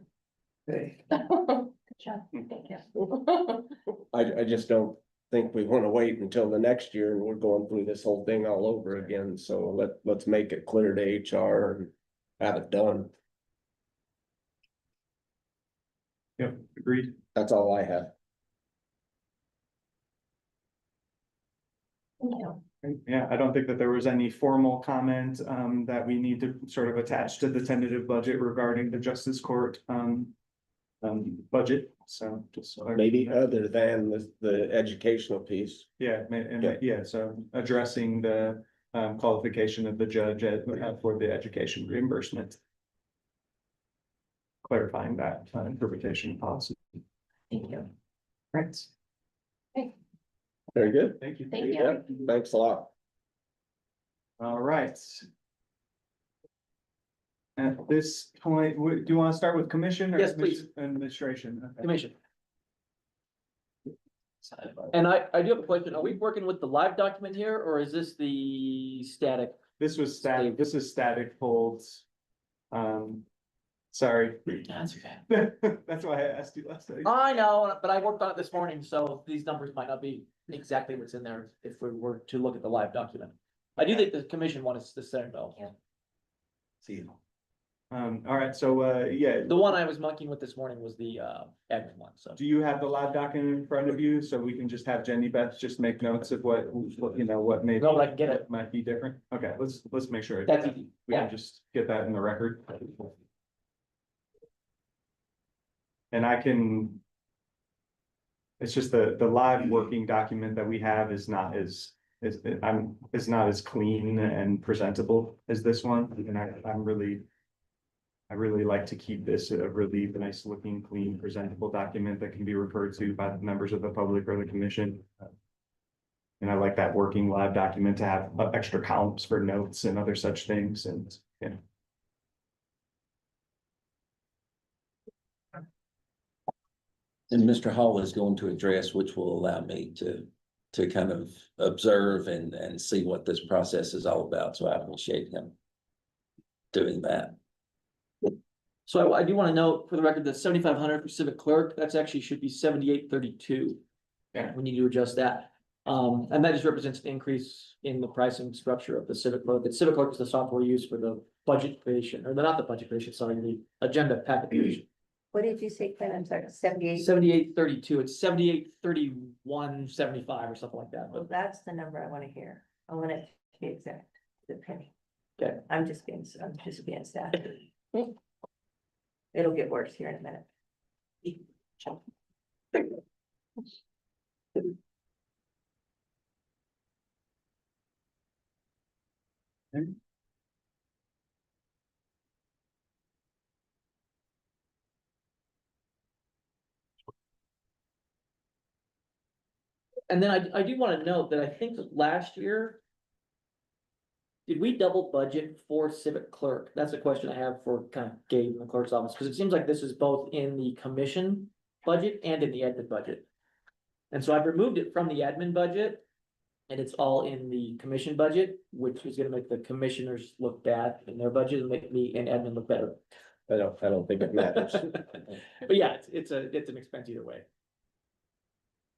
Hey, Good job, thank you. I just don't think we wanna wait until the next year and we're going through this whole thing all over again, so let's make it clear to HR and have it done. Yep, agreed. That's all I have. Thank you. Yeah, I don't think that there was any formal comment that we need to sort of attach to the tentative budget regarding the justice court budget, so just. so Maybe other than the educational piece. Yeah, Yeah. yeah, so addressing the qualification of the judge for the education reimbursement. Clarifying that interpretation policy. Thank you. Right. Very good. Thank you. Thank you. Yeah, thanks a lot. All right. At this point, do you want to start with commission? Or Yes, please. Administration? Okay. Commission. And I do have a question. Are we working with the live document here or is this the static? This was static, this is static pulled. Sorry. That's okay. That's why I asked you last night. I know, but I worked on it this morning, so these numbers might not be exactly what's in there if we were to look at the live document. I do think the commission one is the same though. see you. All right, so, yeah, The one I was monkeying with this morning was the admin one, so. do you have the live document in front of you? So we can just have Jenny Beth just make notes of what you know, what maybe. No, but I can get it. Might be different. Okay, let's make sure. That's easy. We Yeah. can just get that in the record. And I can. It's just the live working document that we have is not as not as clean and presentable as this one, and I really like to keep this a really nice looking, clean, presentable document that can be referred to by the members of the public or the commission. And I like that working live document to have extra columns for notes and other such things, and yeah. And Mr. Hall is going to address, which will allow me to kind of observe and see what this process is all about. So I appreciate him doing that. So I do want to note for the record that 7,500 for civic clerk, that's actually should be 7,832. Yeah. We need to adjust that. And that just represents an increase in the pricing structure of the civic clerk. The civic clerk is the software used for the budget creation, or not the budget creation, sorry, the agenda packet creation. What did you say, Glenn? I'm sorry, 78? 7,832, it's 7,831.75 or something like that, Well, but that's the number I want to hear. I want it to be exact, the penny. Okay. I'm just being sad. It'll get worse here in a minute. and then I do want to note that I think that last year. Did we double budget for civic clerk? That's a question I have for kind of Gabe in the clerk's office, because it seems like this is both in the commission budget and in the admin budget. And so I've removed it from the admin budget. And it's all in the commission budget, which is gonna make the commissioners look bad in their budget and make me and admin look better. I don't think it matters. But yeah, it's an expense either way.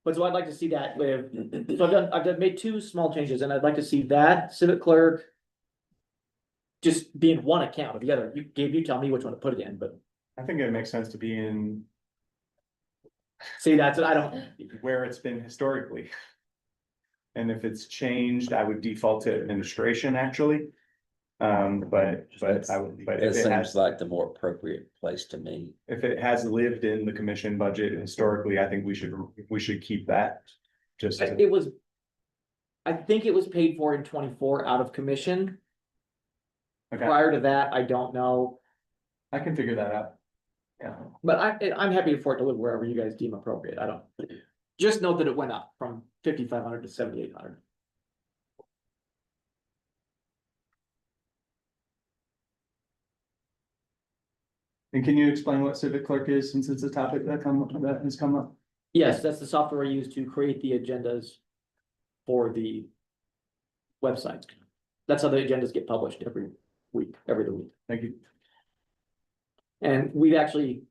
But so I'd like to see that live, so I've made two small changes, and I'd like to see that civic clerk. Just be in one account or the other, you tell me which one to put it in, but I think it makes sense to be in see, that's, I don't, where it's been historically. And if it's changed, I would default to administration actually. But I would, but It if it seems has, like the more appropriate place to me. if it has lived in the commission budget historically, I think we should keep that. Just to- it was. I think it was paid for in 24 out of commission. Okay, Prior to that, I don't know, I can figure that out. Yeah, but I'm happy for it to live wherever you guys deem appropriate, I don't. Just note that it went up from 5,500 to 7,800. And can you explain what civic clerk is, since it's a topic that has come up? Yes, that's the software used to create the agendas for the website. That's how the agendas get published every week, every other week. Thank you. And we've actually,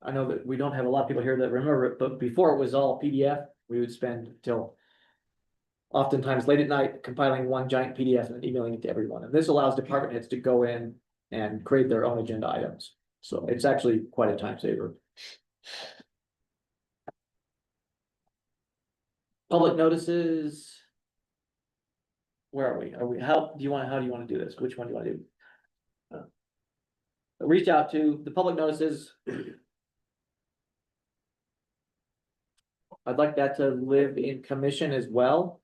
I know that we don't have a lot of people here that remember it, but before it was all PDF, we would spend till oftentimes late at night compiling one giant PDF and emailing it to everyone. And this allows department heads to go in and create their own agenda items. So it's actually quite a time saver. Public notices. Where are we? How do you want to do this? Which one do you want to do? Reach out to the public notices. I'd like that to live in commission as well.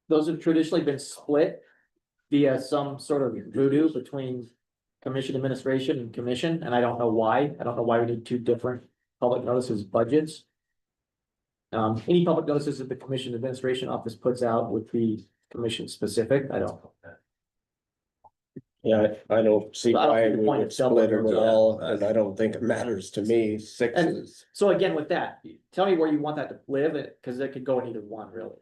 Those have traditionally been split via some sort of voodoo between commission administration and commission, and I don't know why. I don't know why we need two different public notices budgets. Any public notices that the commission administration office puts out would be commission specific. I don't know. Yeah, I don't see So I don't why see the we point would of doubling split it it. at all, and I don't think it matters to me, sixes. So again, with that, tell me where you want that to live, because it could go in either one, really.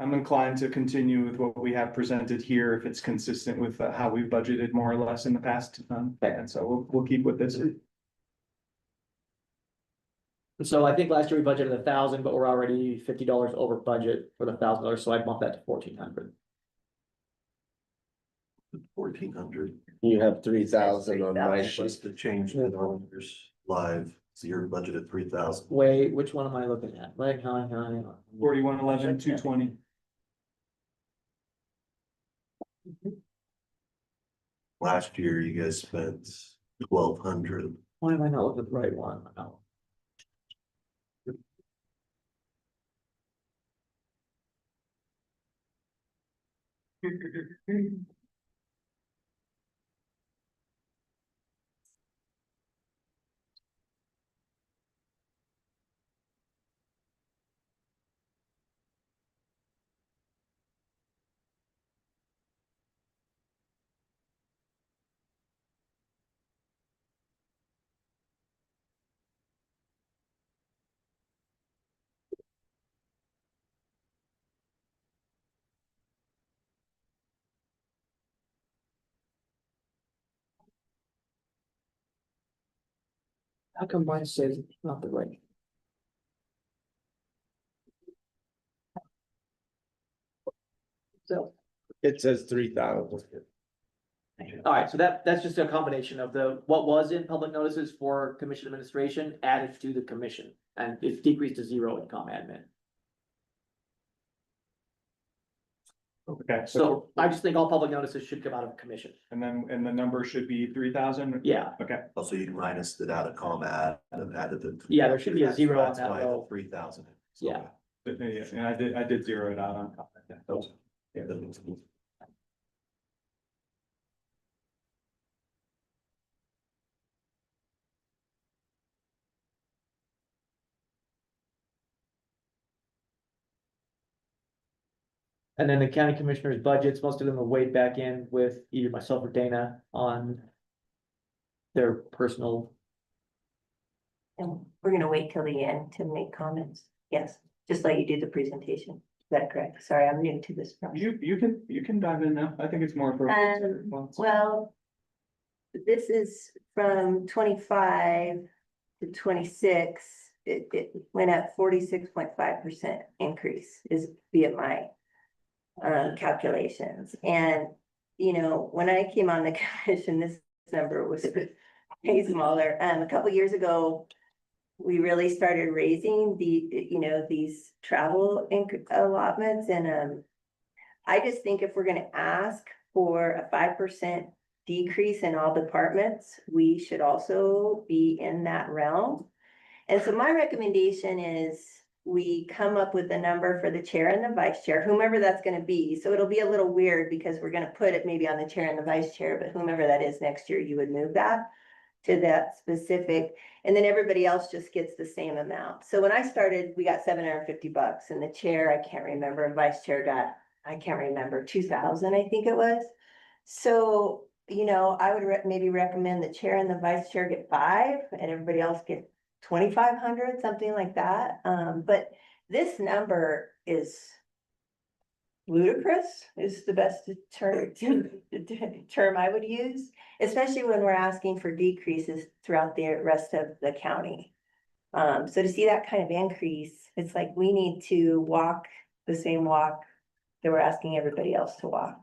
I'm inclined to continue with what we have presented here, if it's consistent with how we budgeted more or less in the past. And so we'll keep with this. So I think last year we budgeted 1,000, but we're already $50 over budget for the $1,000, so I'd bump that to 1,400. 1,400. You have 3,000 on my Just sheet. to change the numbers live, so your budget at 3,000. Wait, which one am I looking at? Like, hang on. 4111, 220. Last year, you guys spent 1,200. Why am I not looking at the right one? Oh. How come mine says it's not the right? So, It says 3,000. all right, so that's just a combination of what was in public notices for commission administration added to the commission, and it's decreased to 0 in com admin. Okay, So I just think all public notices should come out of commission. and the number should be 3,000? Yeah, Okay, Also, you minus it out of combat and added it. Yeah, there should be a 0 on That's that why row. 3,000. Yeah. but, yeah, and I did zero it out on top. Yeah, those- yeah. and then the county commissioners' budgets, most of them are weighed back in with either myself or Dana on their personal. And we're gonna wait till the end to make comments. Yes, just let you do the presentation. Is that correct? Sorry, I'm new to this process. You can dive in now. I think it's more appropriate. to response. Well, this is from 25 to 26. It went up 46.5% increase is via my calculations. You know, when I came on the commission, this number was way smaller. A couple years ago, we really started raising these travel allotments, and I just think if we're gonna ask for a 5% decrease in all departments, we should also be in that realm. And so my recommendation is we come up with a number for the chair and the vice chair, whomever that's gonna be. So it'll be a little weird because we're gonna put it maybe on the chair and the vice chair, but whomever that is next year, you would move that to that specific, and then everybody else just gets the same amount. So when I started, we got $750, and the chair, I can't remember, and vice chair got, I can't remember, 2,000, I think it was. So you know, I would maybe recommend the chair and the vice chair get 5 and everybody else get 2,500, something like that. But this number is ludicrous is the best term I would use, especially when we're asking for decreases throughout the rest of the county. So to see that kind of increase, it's like we need to walk the same walk that we're asking everybody else to walk.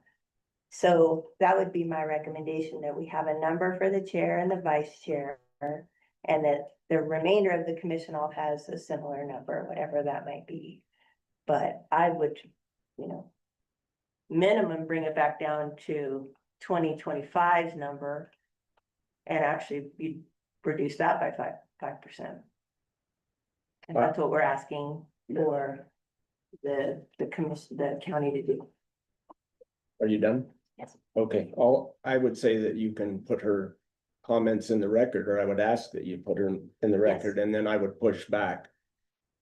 So that would be my recommendation, that we have a number for the chair and the vice chair, and that the remainder of the commission all has a similar number, whatever that might be. But I would, you know, minimum bring it back down to 2025's number. And actually you reduce that by 5%. And that's what we're asking for the commission, the county to do. Are you done? Yes. Okay, I would say that you can put her comments in the record, or I would ask that you put her in the record, and then I would push back.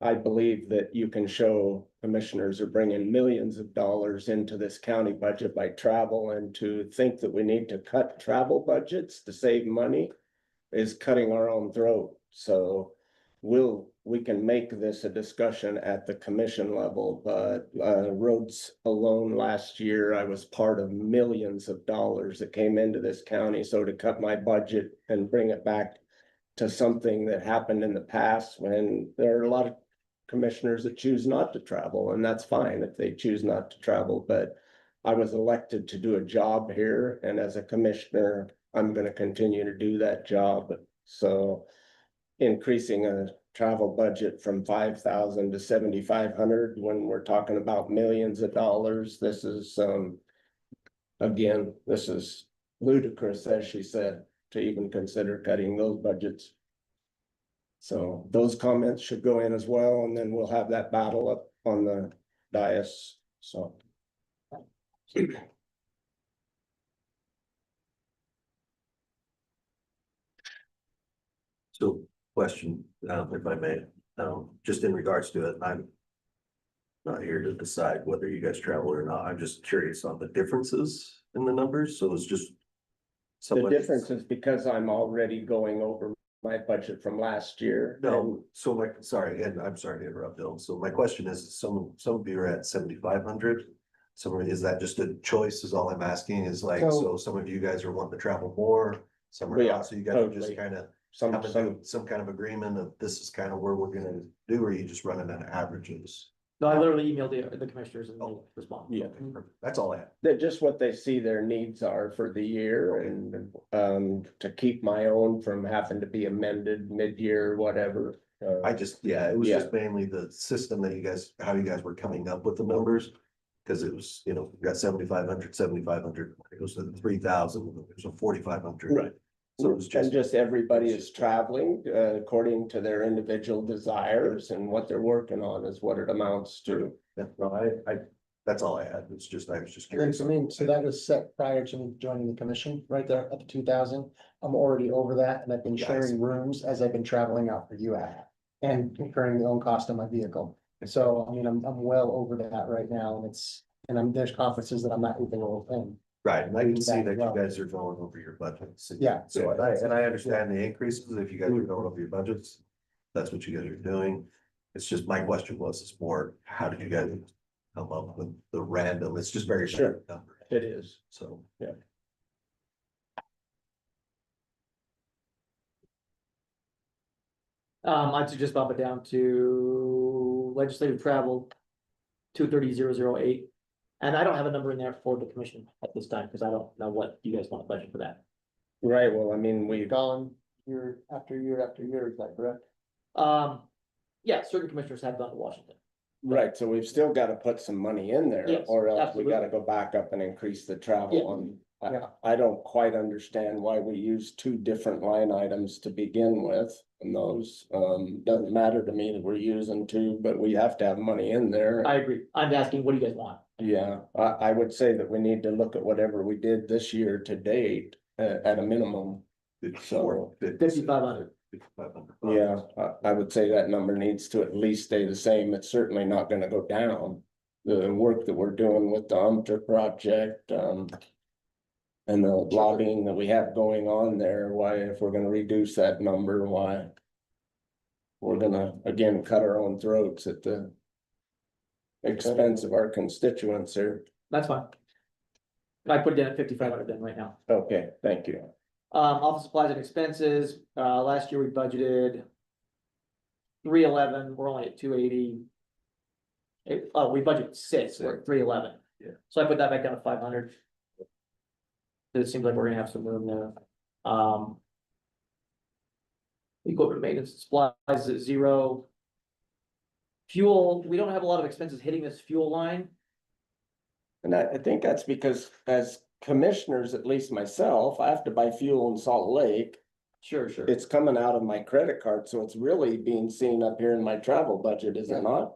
I believe that you can show commissioners are bringing millions of dollars into this county budget by travel, and to think that we need to cut travel budgets to save money is cutting our own throat. So we can make this a discussion at the commission level, but roads alone last year, I was part of millions of dollars that came into this county. So to cut my budget and bring it back to something that happened in the past, when there are a lot of commissioners that choose not to travel, and that's fine if they choose not to travel, but I was elected to do a job here, and as a commissioner, I'm gonna continue to do that job. So increasing a travel budget from 5,000 to 7,500 when we're talking about millions of dollars, this is again, this is ludicrous, as she said, to even consider cutting those budgets. So those comments should go in as well, and then we'll have that battle up on the dais, so. So question, if I may, just in regards to it, I'm not here to decide whether you guys travel or not. I'm just curious on the differences in the numbers. So it's just The difference is because I'm already going over my budget from last year. No, so sorry, and I'm sorry to interrupt, Bill. So my question is, some of you are at 7,500. So is that just a choice is all I'm asking is like, so some of you guys are wanting to travel more, some are not, so you guys are just kind of some kind of agreement of this is kind of where we're gonna do, or you just running on averages? No, I literally emailed the commissioners and they'll respond. Yeah. Okay, perfect. That's all I have. They're just what they see their needs are for the year, and to keep my own from having to be amended mid-year, whatever. I just, yeah, it was just mainly the system that you guys, how you guys were coming up with the numbers. Cause it was, you know, we got 7,500, it goes to 3,000, there's a 4,500. Right. So it was just everybody is traveling according to their individual desires, and what they're working on is what it amounts to. Yeah, no, that's all I had. It's just, I was just And curious. I mean, so that was set prior to me joining the commission, right there at the 2,000. I'm already over that, and I've been sharing rooms as I've been traveling out for UAC and incurring the own cost of my vehicle. So, I mean, I'm well over that right now, and there's conferences that I'm not even in. Right, and I can see that Well. you guys are going over your budgets. Yeah. So I understand the increases, if you guys are going over your budgets, that's what you guys are doing. It's just, my question was, it's more, how did you guys come up with the random, it's just very Sure. random number, It is. so. I'd suggest bump it down to legislative travel, 230,008. And I don't have a number in there for the commission at this time, because I don't know what you guys want to budget for that. Right, well, I mean, We've gone year after year after year, is that correct? Yeah, certain commissioners have gone to Washington. right, so we've still got to put some money in there, Yes, or else we absolutely. got to go back up and increase the Yeah. travel on. I don't quite understand why we use two different line items to begin with, and those, doesn't matter to me that we're using two, but we have to have money in there. I agree. I'm asking, what do you guys want? Yeah, I would say that we need to look at whatever we did this year to date, at a minimum. So, 5,500. 5,500. Yeah, I would say that number needs to at least stay the same. It's certainly not gonna go down. The work that we're doing with the UMTR project, And the lobbying that we have going on there, why, if we're gonna reduce that number, why? We're gonna, again, cut our own throats at the expense of our constituents here. That's fine. I put it in at 5,500 then right now. Okay, thank you. Office supplies and expenses, last year we budgeted 311, we're only at 280. We budgeted 6, we're at 311. Yeah. So I put that back down to 500. It seems like we're gonna have some room there. Equipment maintenance and supplies is at 0. Fuel, we don't have a lot of expenses hitting this fuel line. And I think that's because as commissioners, at least myself, I have to buy fuel in Salt Lake. Sure. It's coming out of my credit card, so it's really being seen up here in my travel budget, is it not?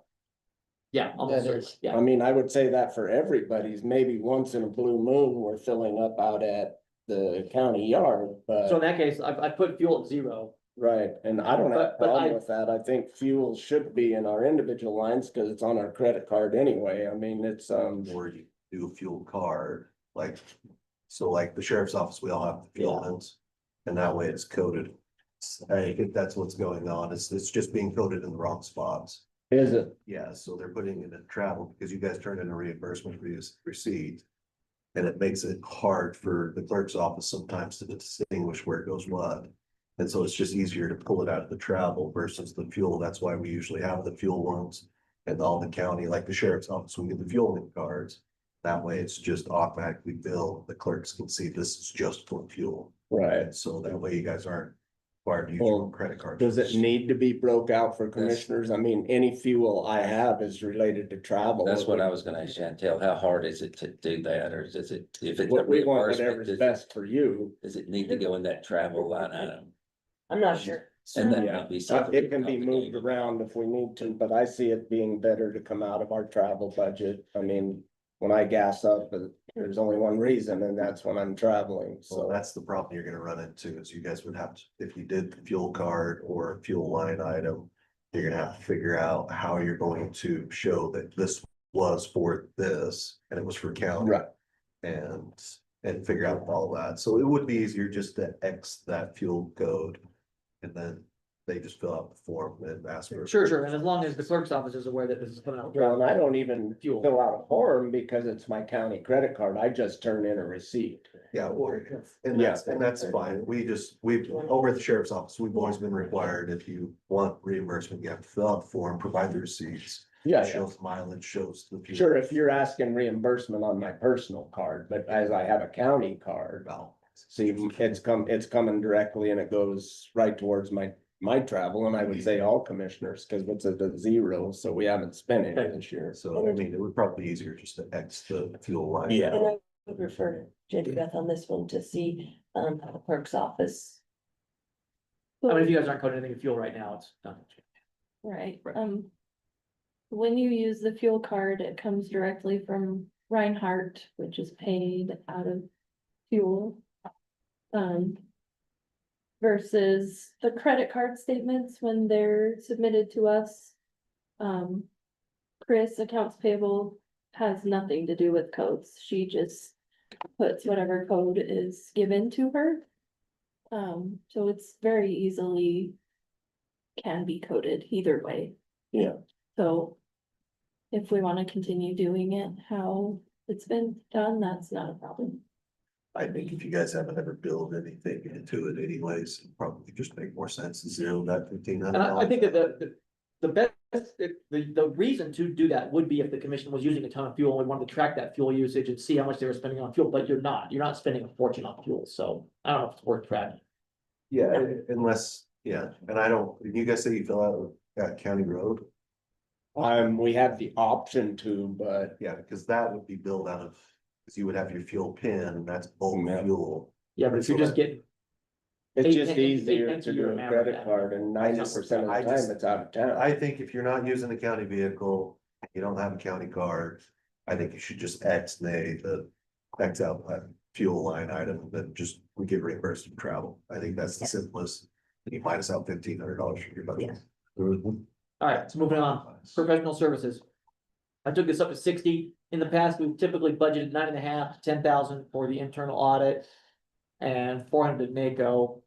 Yeah, almost, That is. yeah. I mean, I would say that for everybody's, maybe once in a blue moon, we're filling up out at the county yard, So in but, that case, I put fuel at 0. right, and I don't have a But I- problem with that. I think fuel should be in our individual lines, cause it's on our credit card anyway. I mean, it's, Or you do a fuel card, like, so like the sheriff's office, we all have the fuel ones. And that way it's coded. I think that's what's going on. It's just being coded in the wrong spots. is it? Yeah, so they're putting it in travel because you guys turned in a reimbursement receipt. And it makes it hard for the clerk's office sometimes to distinguish where it goes what. And so it's just easier to pull it out of the travel versus the fuel. That's why we usually have the fuel ones. And all the county, like the sheriff's office, we get the fuel cards. That way it's just automatically billed. The clerks can see this is just for fuel. Right. And so that way you guys aren't required to use your own credit card. Does it need to be broke out for commissioners? I mean, any fuel I have is related to travel. That's what I was gonna ask Chantel, how hard is it to do that, or is it, if it's a What we want, reimbursement, whatever's best for you. does it need to go in that travel line item? I'm not sure. And that Yeah, might be something. it can be moved around if we need to, but I see it being better to come out of our travel budget. I mean, when I gas up, there's only one reason, and that's when I'm traveling, So so. that's the problem you're gonna run into is you guys would have to, if you did the fuel card or fuel line item. You're gonna have to figure out how you're going to show that this was for this and it was for county. Right. And figure out all that. So it would be easier just to X that fuel code. And then they just fill out the form and ask for. Sure, and as long as the clerk's office is aware that this is coming out. Well, and I don't even Fuel. fill out a form because it's my county credit card. I just turn in a receipt. Yeah, and that's fine. Over at the sheriff's office, we've always been required, if you want reimbursement, you have to fill out the form, provide the receipts. Yeah, Shows mileage, shows the. fuel. sure, if you're asking reimbursement on my personal card, but as I have a county card. Well, See, it's coming directly and it goes right towards my travel, and I would say all commissioners, cause it's at the 0, so we haven't spent it this year. So I mean, it would probably be easier just to X the fuel line. Yeah. And I would refer Jenny Beth on this one to see, how the clerk's office. I mean, if you guys aren't coding anything in fuel right now, it's not. Right, Right. when you use the fuel card, it comes directly from Reinhardt, which is paid out of fuel. Versus the credit card statements when they're submitted to us. Chris, accounts payable, has nothing to do with codes, she just puts whatever code is given to her. So it's very easily can be coded either way. Yeah. So if we wanna continue doing it how it's been done, that's not a problem. I think if you guys haven't ever billed anything into it anyways, it'd probably just make more sense to zero that $1,500. And I think that the best, the reason to do that would be if the commission was using a ton of fuel and we wanted to track that fuel usage and see how much they were spending on fuel, but you're not spending a fortune on fuel, so I don't know if it's worth tracking. Yeah, unless, yeah, and I don't, did you guys say you fill out that county road? We have the option to, but Yeah, because that would be billed out of, because you would have your fuel pin, and that's bulk Yeah. fuel. Yeah, but if you're just getting, it's just Eight easier pence to a do year a on credit average. card, and 90% of the I time just- it's out of town. I think if you're not using a county vehicle, you don't have a county card, I think you should just X-nay the X out that fuel line item, then just we get reimbursed from travel. I think that's the simplest. You minus out $1,500 from your budget. Mhm. all right, so moving on, professional services. I took this up to 60. In the past, we've typically budgeted 9.5 to 10,000 for the internal audit. And 400 to NACO.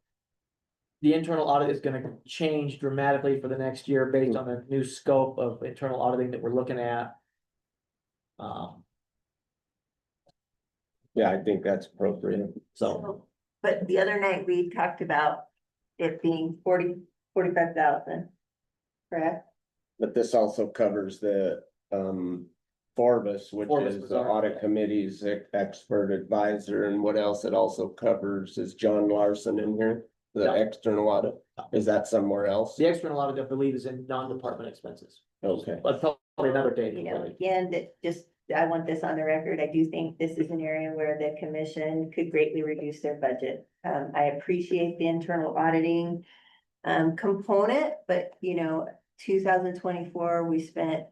The internal audit is gonna change dramatically for the next year based on the new scope of internal auditing that we're looking at. Yeah, I think that's appropriate. So, But the other night we talked about it being 45,000. Correct? But this also covers the, Forbes, which Forbes is was the our- audit committee's expert advisor, and what else it also covers is John Larson in here, the Yeah. external audit. Is that somewhere else? the external audit, I believe, is in non-department expenses, Okay, but probably another day. You know, again, that just, I want this on the record. I do think this is an area where the commission could greatly reduce their budget. I appreciate the internal auditing component, but you know, 2024, we spent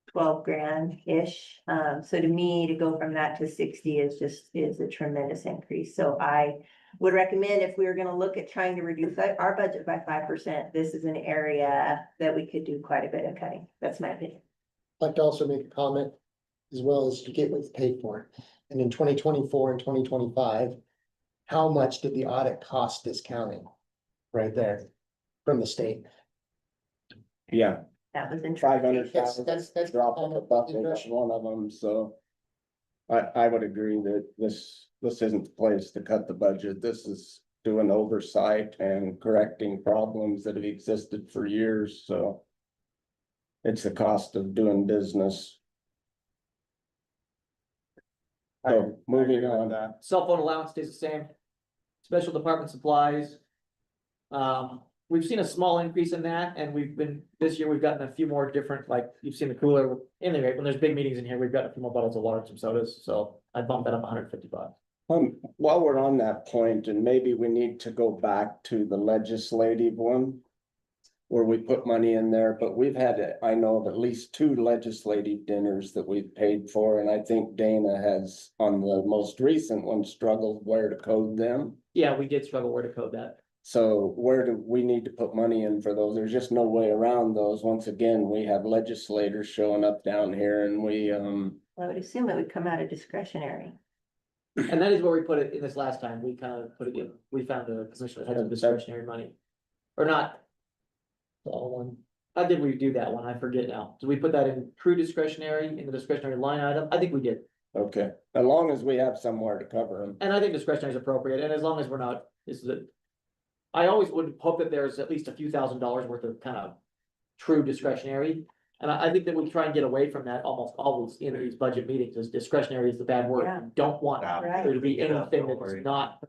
12 grand-ish. So to me, to go from that to 60 is a tremendous increase. So I would recommend if we were gonna look at trying to reduce our budget by 5%, this is an area that we could do quite a bit of cutting. That's my opinion. I'd like to also make a comment as well as to get what's paid for. And in 2024 and 2025, how much did the audit cost this county? Right there, from the state. yeah, That was interesting. 500,000 That's drop of a bucket is one of them, so. I would agree that this isn't the place to cut the budget. This is doing oversight and correcting problems that have existed for years, so. It's the cost of doing business. So moving on. Cell phone allowance stays the same. Special department supplies. We've seen a small increase in that, and this year we've gotten a few more different, like, you've seen the cooler. Anyway, when there's big meetings in here, we've got a few more bottles of water and some sodas, so I bumped that up $150. While we're on that point, and maybe we need to go back to the legislative one. Where we put money in there, but we've had, I know of at least 2 legislative dinners that we've paid for, and I think Dana has, on the most recent one, struggled where to code them. Yeah, we did struggle where to code that. So where do we need to put money in for those? There's just no way around those. Once again, we have legislators showing up down here and we, I would assume it would come out of discretionary. And that is where we put it in this last time. We kind of put it in, we found a commissioner that had some discretionary money. Or not. All one. How did we do that one? I forget now. Did we put that in true discretionary, in the discretionary line item? I think we did. okay, as long as we have somewhere to cover them. And I think discretionary is appropriate, and as long as we're not, this is it. I always would hope that there's at least a few $1,000s worth of kind of true discretionary. And I think that we try and get away from that almost always in these budget meetings, as discretionary is the bad word. Yeah. You don't want Right. there to be anything that's not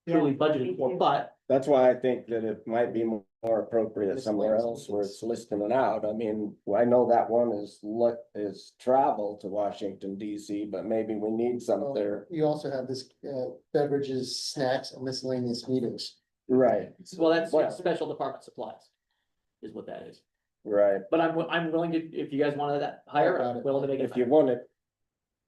truly budgeted for, but That's why I think that it might be more appropriate somewhere else where it's listing it out. I mean, I know that one is travel to Washington DC, but maybe we need some there. You also have this beverages, snacks, and miscellaneous meetings. Right, well, that's Well- special department supplies. Is what that is. right. But I'm willing to, if you guys wanted that higher, Got I'm it. willing to make it If you higher. want it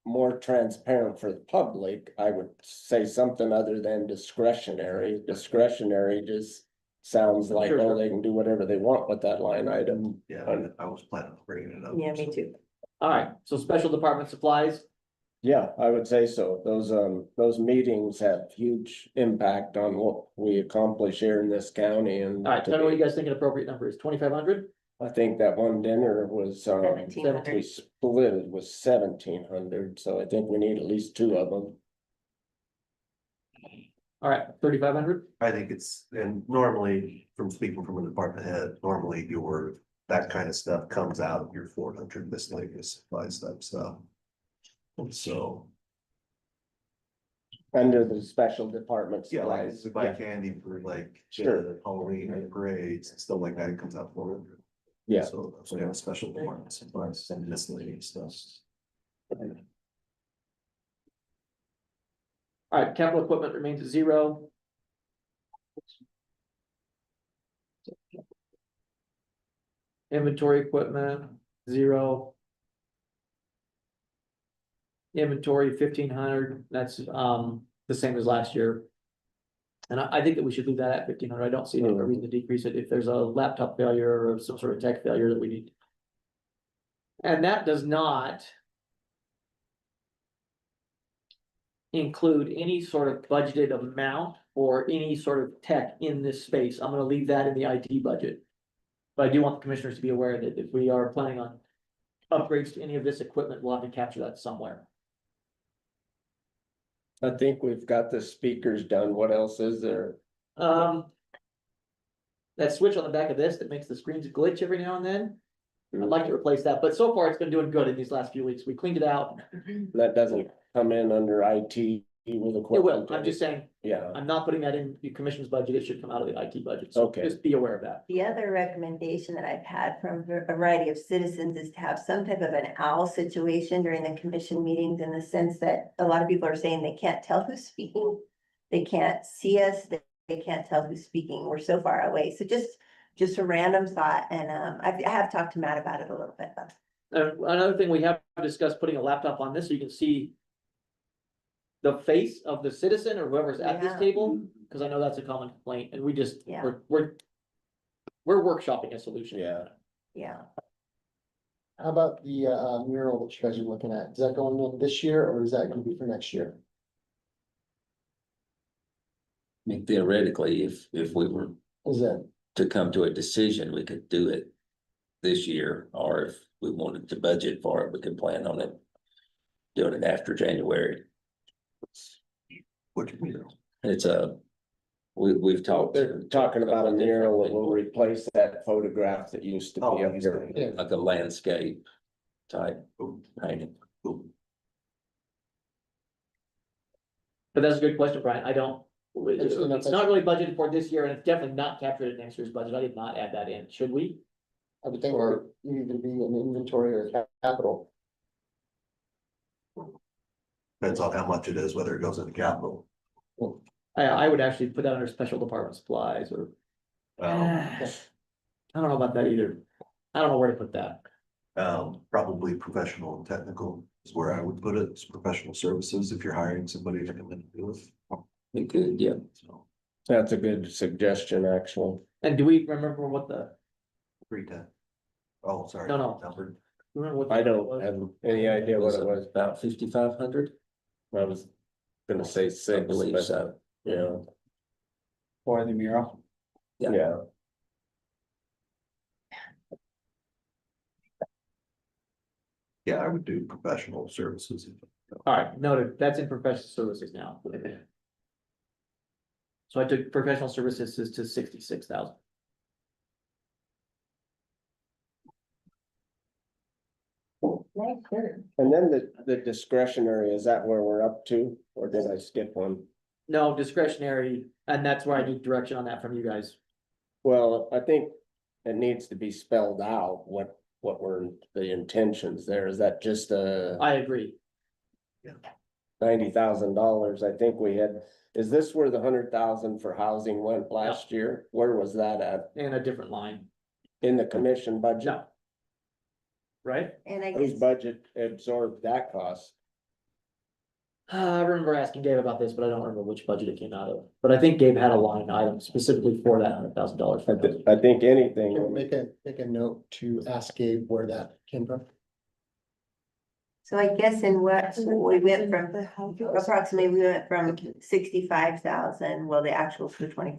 more transparent for the public, I would say something other than discretionary. Discretionary just sounds like, Sure, oh, sure. they can do whatever they want with that line item. Yeah, I was planning on bringing it up. Yeah, me too. All right, so special department supplies, Yeah, I would say so. Those meetings have huge impact on what we accomplish here in this county and. all right, tell me what you guys think an appropriate number is, 2,500? I think that one dinner was, 1,700. we split it was 1,700, so I think we need at least 2 of them. All right, 3,500? I think it's, and normally, from speaking from a department head, normally that kind of stuff comes out of your 400 miscellaneous supply stuff, so. So, Under the special department yeah, like, supplies. if we buy Yeah. candy for like, Sure. the Halloween and parades, and stuff like that, it comes out 400. Yeah. So we have a special department supplies and miscellaneous stuff. All right, capital equipment remains at 0. Inventory equipment, 0. Inventory 1,500, that's the same as last year. And I think that we should leave that at 1,500. I don't see any reason to decrease it if there's a laptop failure or some sort of tech failure that we need. And that does not include any sort of budgeted amount or any sort of tech in this space. I'm gonna leave that in the IT budget. But I do want the commissioners to be aware that if we are planning on upgrades to any of this equipment, we'll have to capture that somewhere. I think we've got the speakers done. What else is there? That switch on the back of this that makes the screens glitch every now and then. I'd like to replace that, but so far it's been doing good in these last few weeks. We cleaned it out. That doesn't come in under IT with It will, equipment. I'm just saying, Yeah, I'm not putting that in the commission's budget. It should come out of the IT budget. So Okay. just be aware of that. The other recommendation that I've had from a variety of citizens is to have some type of an owl situation during the commission meetings, in the sense that a lot of people are saying they can't tell who's speaking. They can't see us, they can't tell who's speaking. We're so far away. So just a random thought, and I have talked to Matt about it a little bit, but. Another thing, we have discussed putting a laptop on this so you can see the face of the citizen or whoever's at this Yeah. table, because I know that's a common complaint, and we just, Yeah. we're workshopping a solution. yeah. Yeah, How about the mural that you guys are looking at? Is that going in this year or is that gonna be for next year? I mean, theoretically, if we were Is that, to come to a decision, we could do it this year, or if we wanted to budget for it, we could plan on it. Doing it after January. What you mean? It's we've talked. They're talking about a mural that will replace that photograph that used to be Oh, up here. yeah, Like a landscape type painting. But that's a good question, Brian. I don't, it's not really budgeted for this year, and it's definitely not captured in next year's budget. I did not add that in. Should we? I would think it would either be an inventory or capital. Depends on how much it is, whether it goes into capital. I would actually put that under special department supplies or, I don't know about that either. I don't know where to put that. Probably professional and technical is where I would put it. It's professional services if you're hiring somebody to come in and do it. We could, yeah. So, That's a good suggestion, actually. And do we remember what the, 310. Oh, sorry. No. Numbered. remember what? I the- don't have any idea what it was. About 5,500, I was gonna say I six, believe but, so. yeah, For the mural. Yeah. yeah. Yeah, I would do professional services. All right, noted. That's in professional services now. So I took professional services to 66,000. And then the discretionary, is that where we're up to, or did I skip one? No discretionary, and that's where I need direction on that from you guys. Well, I think it needs to be spelled out, what were the intentions there, is that just I agree. $90,000, I think we had, is this where the 100,000 for housing went last year? Where was that at, In a different line. in the commission budget? No. Right? and I Whose guess, budget absorbed that cost? I remember asking Gabe about this, but I don't remember which budget it came out of. But I think Gabe had a line item specifically for that $100,000. I think anything, Make a note to ask Gabe where that came from. so I guess in what, we went from, approximately, we went from 65,000, well, the actuals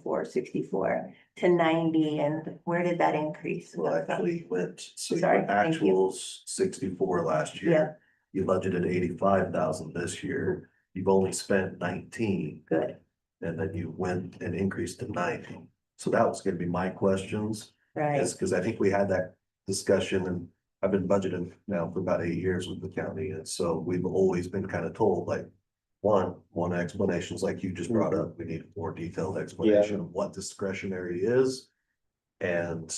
for 64 to 90, and where did that increase? Well, actually went, so your Sorry, thank you. actuals 64 last year. Yeah. You budgeted 85,000 this year. You've only spent 19. Good, And then you went and increased to 90. So that was gonna be my questions. right, Is because I think we had that discussion, and I've been budgeting now for about 8 years with the county, and so we've always been kind of told, like. One explanations like you just brought up, we need a more detailed explanation of what discretionary is. And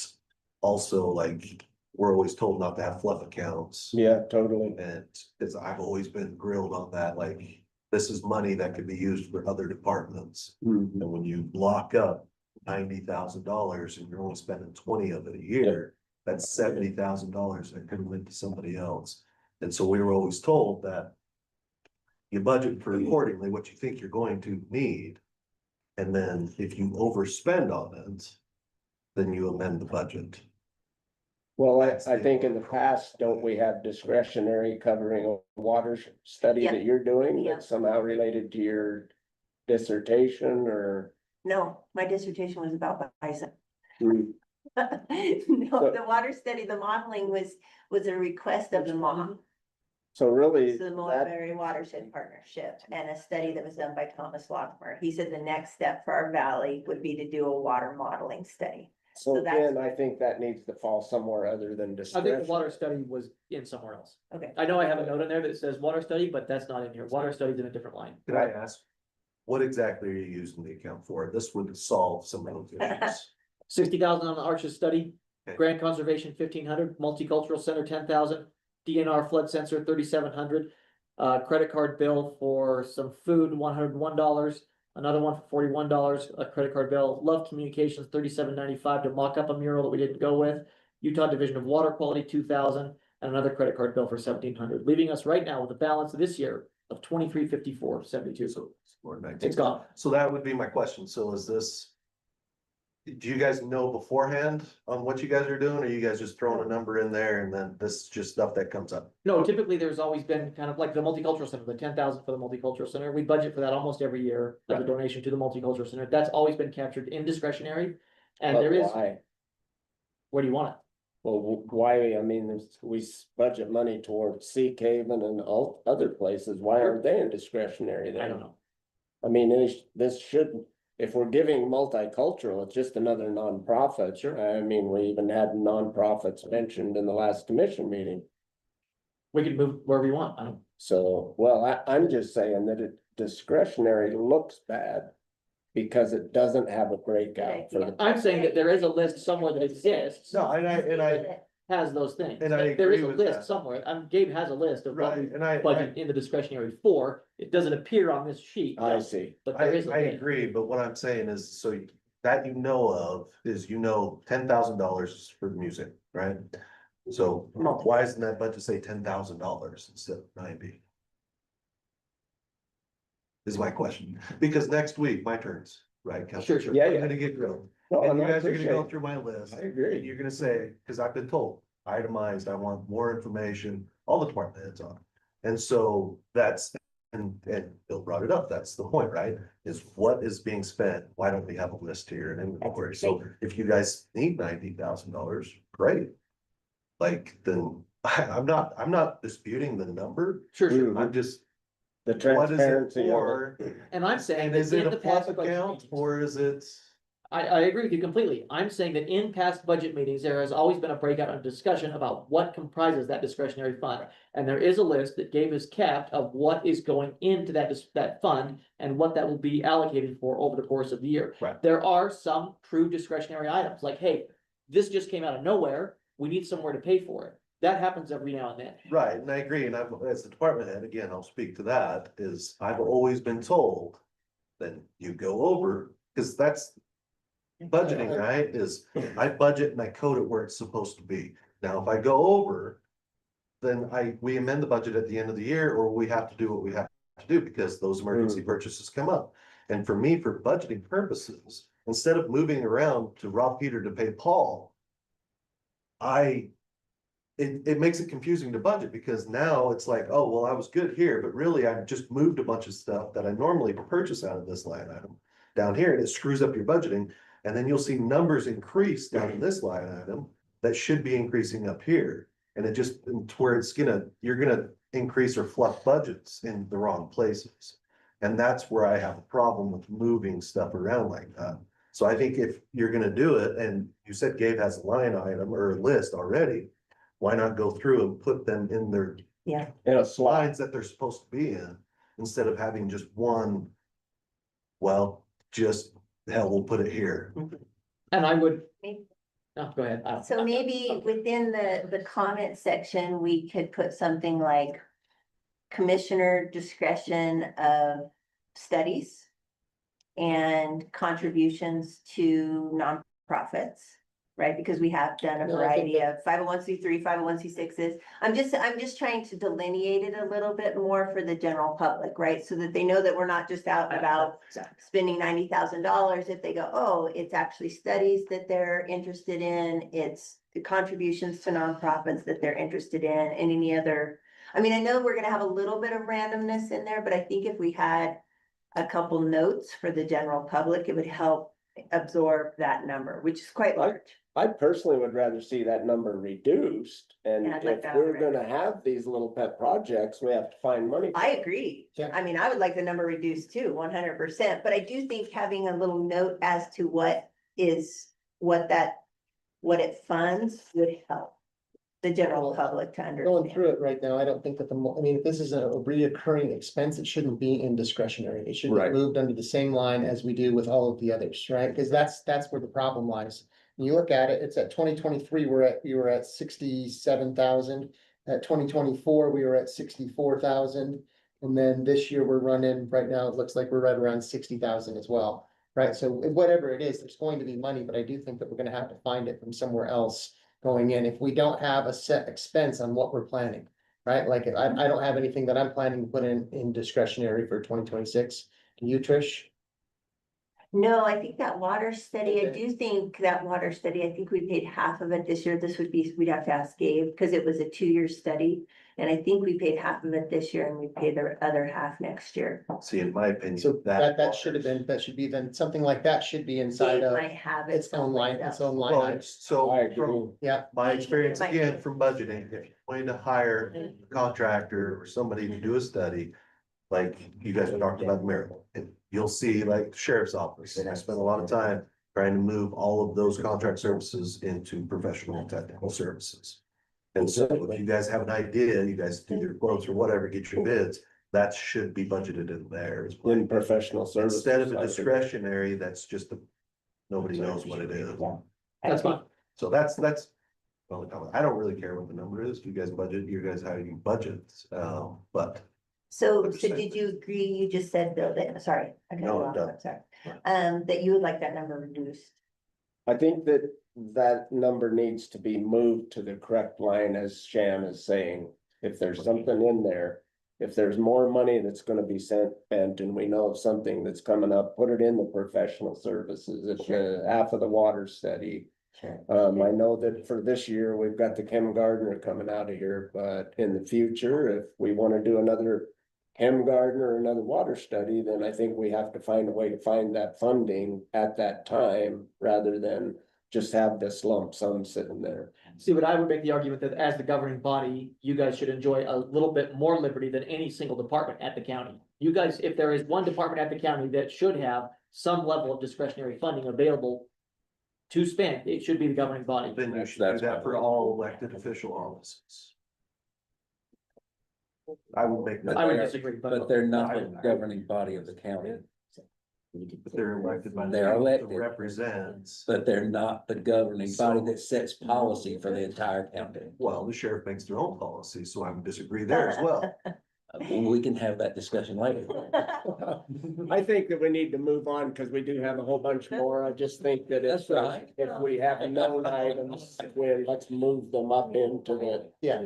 also, like, we're always told not to have fluff accounts. yeah, totally. And it's, I've always been grilled on that, like, this is money that could be used for other departments. Mhm. And when you lock up $90,000 and you're only spending 20 of it a year, that's $70,000 that could have went to somebody else. And so we were always told that you budget for accordingly what you think you're going to need. And then if you overspend on it, then you amend the budget. Well, I think in the past, don't we have discretionary covering a water study Yeah. that you're doing Yeah. that's somehow related to your dissertation or? No, my dissertation was about bison. Hmm. No, the water study, the modeling was a request of the mom. So really, So the that, Mulberry Watershed Partnership and a study that was done by Thomas Lockmer. He said the next step for our valley would be to do a water modeling study. so so that's- again, I think that needs to fall somewhere other than I think discretion. the water study was in somewhere else. Okay. I know I have a note in there that says water study, but that's not in here. Water study's in a different line. Could I ask, what exactly are you using the account for? This would solve some of those issues. 60,000 on the Arches study, Okay. Grand Conservation 1,500, Multicultural Center 10,000, DNR flood sensor 3,700. Credit card bill for some food, $101, another one for $41, a credit card bill, Love Communications $37.95 to mock up a mural that we didn't go with. Utah Division of Water Quality 2,000, and another credit card bill for $1,700, leaving us right now with a balance this year of $23.54.72. So going back It's gone. So that would be my question. So is this? Do you guys know beforehand on what you guys are doing? Or you guys just throwing a number in there and then this is just stuff that comes up? No, typically there's always been kind of like the multicultural center, the 10,000 for the multicultural center. We budget for that almost every year as a Right. donation to the multicultural center. That's always been captured in discretionary. And But there is, why? where do you want it? Well, why, I mean, we budget money towards Sea Haven and all other places. Why aren't they in discretionary then? I don't know. I mean, this shouldn't, if we're giving multicultural, it's just another nonprofit. Sure. I mean, we even had nonprofits mentioned in the last commission meeting. We can move wherever you want. I don't, So, well, I'm just saying that it discretionary looks bad because it doesn't have a breakout for the. I'm saying that there is a list somewhere that exists, No, and I, has those things. And I There is agree a with list that. somewhere. Gabe has a list of what we right, and I, budget in the discretionary for. It doesn't appear on this sheet. I see. But there is a I list. agree, but what I'm saying is, so that you know of is, $10,000 for music, right? So why isn't that budget say $10,000 instead of 90? Is my question, because next week, my turns, right? Counselor? Sure. Yeah, I'm yeah. gonna get grilled, No, and and you I guys are gonna appreciate go it. through my list. I agree. And you're gonna say, cause I've been told, itemized, I want more information, all the department heads on. And so that's, and Bill brought it up, that's the point, right? Is what is being spent, why don't we have a list here and inventory? So if you guys need $90,000, great. Like, then I'm not disputing the number, Sure. I'm just, The what is it transparency of it. for? And I'm saying And that is it in a the flip past budget account meetings, or is it? I agree with you completely. I'm saying that in past budget meetings, there has always been a breakout and discussion about what comprises that discretionary fund. And there is a list that Gabe has kept of what is going into that fund and what that will be allocated for over the course of the year. Right. There are some true discretionary items, like, hey, this just came out of nowhere, we need somewhere to pay for it. That happens every now and then. Right, and I agree, and I'm, as the department head, again, I'll speak to that, is I've always been told. Then you go over, cause that's. Budgeting, right, is I budget and I code it where it's supposed to be. Now, if I go over. Then we amend the budget at the end of the year, or we have to do what we have to do, because those emergency purchases come up. And for me, for budgeting purposes, instead of moving around to rob Peter to pay Paul. It makes it confusing to budget, because now it's like, oh, well, I was good here, but really I've just moved a bunch of stuff that I normally purchase out of this line item. Down here, and it screws up your budgeting, and then you'll see numbers increase down in this line item that should be increasing up here. And it just, to where you're gonna increase or fluff budgets in the wrong places. And that's where I have a problem with moving stuff around like that. So I think if you're gonna do it, and you said Gabe has a line item or a list already, why not go through and put them in their In a slide. lines that they're supposed to be in, instead of having just one. Well, just, hell, we'll put it here. And I would, Maybe. no, go ahead. So maybe within the comment section, we could put something like commissioner discretion of studies and contributions to nonprofits, right? Because we have done a No, I think variety of 501c3, 501c6s. I'm just trying to delineate it a little bit more for the general public, right? So that they know that we're not just out and about spending $90,000. If they go, oh, it's actually studies that they're interested in, it's the contributions to nonprofits that they're interested in, and any other. I mean, I know we're gonna have a little bit of randomness in there, but I think if we had a couple notes for the general public, it would help absorb that number, which is quite large. I personally would rather see that number reduced, and Yeah, I'd like if that we're already. gonna have these little pet projects, we have to find money. I agree. Yeah. I mean, I would like the number reduced too, 100%, but I do think having a little note as to what it funds would help the general public to Going understand. through it right now, I don't think that I mean, if this is a reoccurring expense, it shouldn't be in discretionary. It should be Right. moved under the same line as we do with all of the others, right? Because that's where the problem lies. When you look at it, it's at 2023, we were at 67,000. At 2024, we were at 64,000. And then this year we're running, right now, it looks like we're right around 60,000 as well, right? So whatever it is, there's going to be money, but I do think that we're gonna have to find it from somewhere else going in if we don't have a set expense on what we're planning, right? Like, I don't have anything that I'm planning to put in discretionary for 2026. Do you, Trish? No, I think that water study, I do think that water study, I think we paid half of it this year. We'd have to ask Gabe, because it was a 2-year study. And I think we paid half of it this year and we pay the other half next year. See, in my opinion. So that should have been, that should be then, something like that should be inside Gabe of might have its own line, someplace its else. own line. Well, item. so I agree. from Yeah, my experience Might again be. from budgeting, if you're going to hire a contractor or somebody to do a study. Like you guys were talking about Maryland, and you'll see like the sheriff's office, and I spent a lot of time trying to move all of those contract services into professional and technical services. And so if you guys have an idea, you guys do your quotes or whatever, get your bids, that should be budgeted in there as well. In professional services. Instead of a I think. discretionary, that's just nobody knows what it is. That's fine. So that's, well, I don't really care what the number is. You guys budget, you guys how you budget, but. So Understand. did you agree, you just said, Bill, that, sorry. I cut you No, off, no. I'm sorry. That you would like that number reduced. I think that that number needs to be moved to the correct line, as Shan is saying. If there's something in there, if there's more money that's gonna be spent and we know of something that's coming up, put it in the professional services. It's half of the water study. Sure. I know that for this year, we've got the Chem Gardner coming out of here, but in the future, if we wanna do another Chem Gardner or another water study, then I think we have to find a way to find that funding at that time rather than just have this lump sum sitting there. See, but I would make the argument that as the governing body, you guys should enjoy a little bit more liberty than any single department at the county. You guys, if there is one department at the county that should have some level of discretionary funding available to spend, it should be the governing body. Then you should do That's that for all elected official offices. I would make that. I would disagree, But they're not the governing body of the county, But they're elected by. the They're people that elected. Represents, but they're not the governing body that sets policy for the entire county. well, the sheriff makes their own policy, so I would disagree there as well. We can have that discussion later. I think that we need to move on because we do have a whole bunch more. I just think that if, That's right. if we have known items, let's move them up into the, yeah,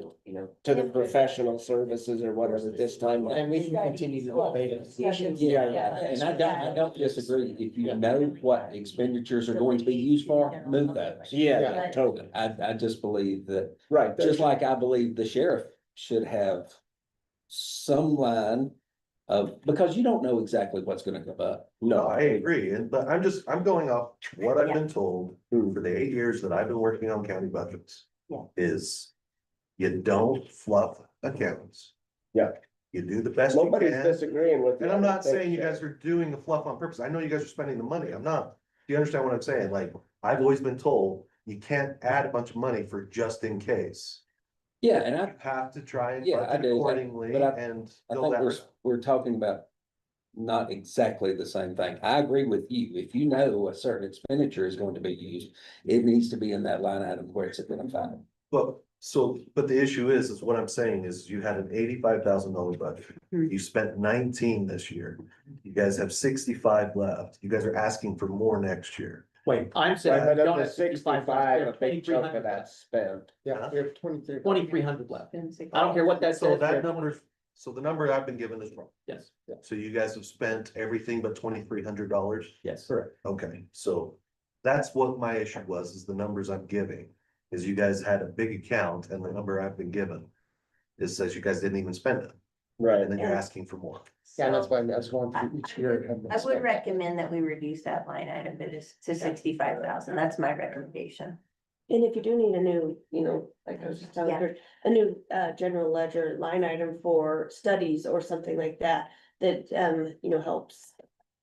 to the professional services or whatever this time. and we can continue to debate it. Yeah, and I don't disagree. If you know what expenditures are going to be used for, move those. Yeah, totally. I just believe that, Right. just like I believe the sheriff should have some line of, because you don't know exactly what's gonna come up. No, I agree, but I'm going off what I've been told for the 8 years that I've been working on county budgets. Yeah. Is you don't fluff accounts. Yeah. You do the best you Nobody's can. disagreeing with you. And I'm not saying you guys are doing the fluff on purpose. I know you guys are spending the money. I'm not. Do you understand what I'm saying? Like, I've always been told you can't add a bunch of money for just in case. Yeah, and You have to try and Yeah, I budget do, accordingly but and I build think that. we're talking about not exactly the same thing. I agree with you. If you know a certain expenditure is going to be used, it needs to be in that line item where it's identified. But the issue is what I'm saying is you had an $85,000 budget. You spent 19 this year. You guys have 65 left. You guys are asking for more next year. Wait, I'm Right, saying. but don't of the have 65 65, a left. big chunk of that's spent. Yeah, we have 23. 2,300 left. I don't care what that So says. that number, so the number I've been given is wrong. Yes, So you guys have spent everything but $2,300? yes. Correct. Okay, so that's what my issue was, is the numbers I'm giving. is you guys had a big account and the number I've been given. It says you guys didn't even spend it, Right, and then you're asking for more. Yeah, that's So why I was going through each year. and having I this would stuff. recommend that we reduce that line item to 65,000. That's my recommendation. And if you do need a new, like I was just telling Yeah. her, a new general ledger line item for studies or something like that. That helps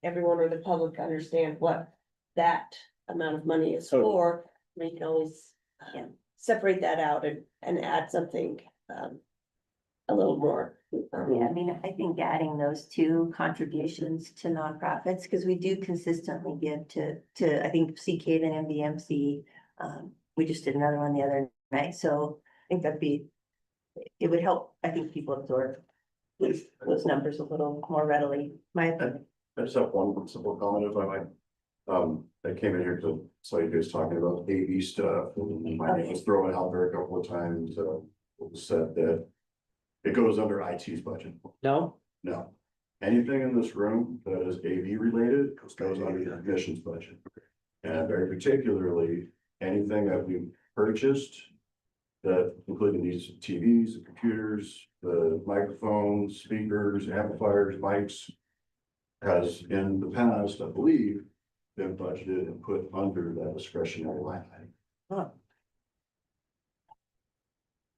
everyone or the public understand what that amount of money is Totally. for. We can always Yeah. separate that out and add something a little more. Yeah, I mean, I think adding those two contributions to nonprofits, because we do consistently give to, I think, CK and MBMC. We just did another one the other night, so I think it would help, I think, people absorb those numbers a little more readily, my opinion. I just have one simple comment if I might. I came in here to, saw you guys talking about AV stuff, and my name was thrown out there a couple of times, it was said that it goes under IT's budget. No, No, anything in this room that is AV related goes under the commission's budget. And very particularly, anything that we purchased, that including these TVs, the computers, the microphones, speakers, amplifiers, mics, has in the past, I believe, been budgeted and put under that discretionary line item.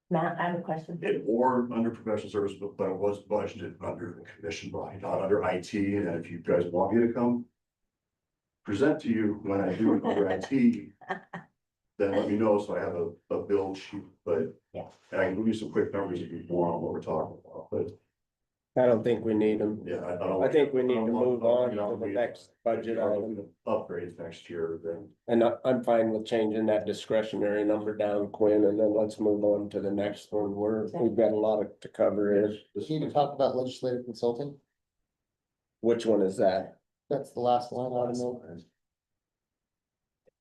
Matt, I have a question. It or under professional service, but it was budgeted under the commission body, not under IT, and if you guys want me to come present to you when I do it under IT, then let me know, so I have a build sheet, but Yeah. and I can give you some quick numbers if you want on what we're talking about, but I don't think we need them. yeah, I don't. I think we need I to don't want- move on you know, to the we- next budget if you're item. looking at Upgrades next year, then And I'm fine with changing that discretionary number down, Quinn, and then let's move on to the next one. We've got a lot to cover here. this. You need to talk about legislative consulting. Which one is that? That's the last line item.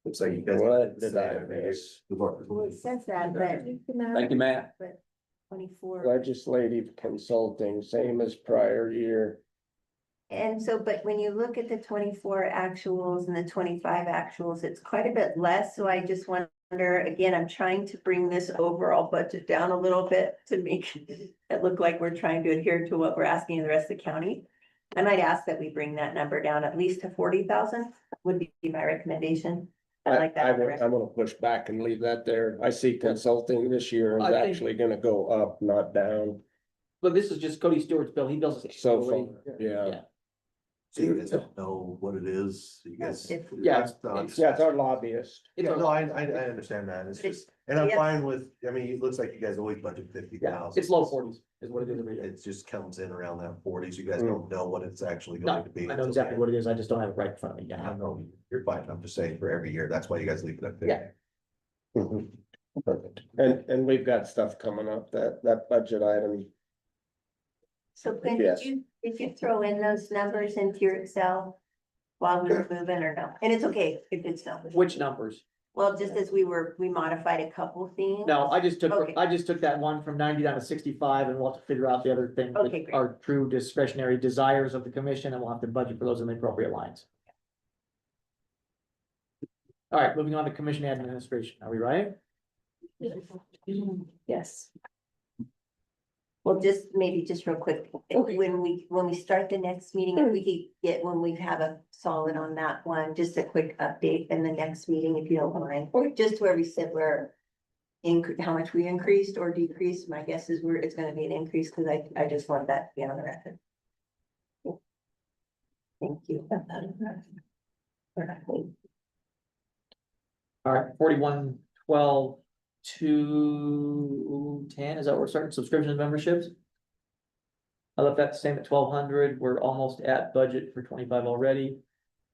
Looks like you guys. What did I miss? Well, it says that, but Thank you, Matt. 24. Legislative consulting, same as prior year. And so, but when you look at the 24 actuals and the 25 actuals, it's quite a bit less, so I just wonder, again, I'm trying to bring this overall budget down a little bit to make it look like we're trying to adhere to what we're asking of the rest of the county. I might ask that we bring that number down at least to 40,000 would be my recommendation. I like that. I'm gonna push back and leave that there. I see consulting this year is I think- actually gonna go up, not down. but this is just Cody Stewart's bill, he bills us. So annually. far, yeah. So you guys don't know what it is, you guys. If- Yeah, Yeah, it's our lobbyist. It's Yeah, a- no, I understand that, it's just, and I'm Yeah. fine with, I mean, it looks like you guys always budget 50,000. It's low forties is what it is every year. It just comes in around that 40s, you guys Mm. don't know what it's actually No, going to be. I know exactly what it is, I just don't have it right in front of me. I Yeah. know, you're fine, I'm just saying for every year, that's why you guys leave it up there. Yeah. Mhm. Perfect. And we've got stuff coming up, that budget item. So Quinn, Yes. did you throw in those numbers into your Excel while we were moving or no? And it's okay if it's not. Which numbers? Well, just as we modified a couple things. No, I just Okay. took that one from 90 down to 65 and we'll have to figure out the other things Okay, that great. are true discretionary desires of the commission and we'll have to budget for those in the appropriate lines. All right, moving on to commission administration. Are we right? Yes. Well, maybe just real quick, Okay. when we start the next meeting, if we could get, when we have a solid on that one, just a quick update in the next meeting, if you don't mind. Or just where we said how much we increased or decreased, my guess is it's gonna be an increase, because I just want that to be on the record. Thank you. All right, 4112 210, is that where we're starting subscriptions memberships? I left that the same at 1,200, we're almost at budget for 25 already.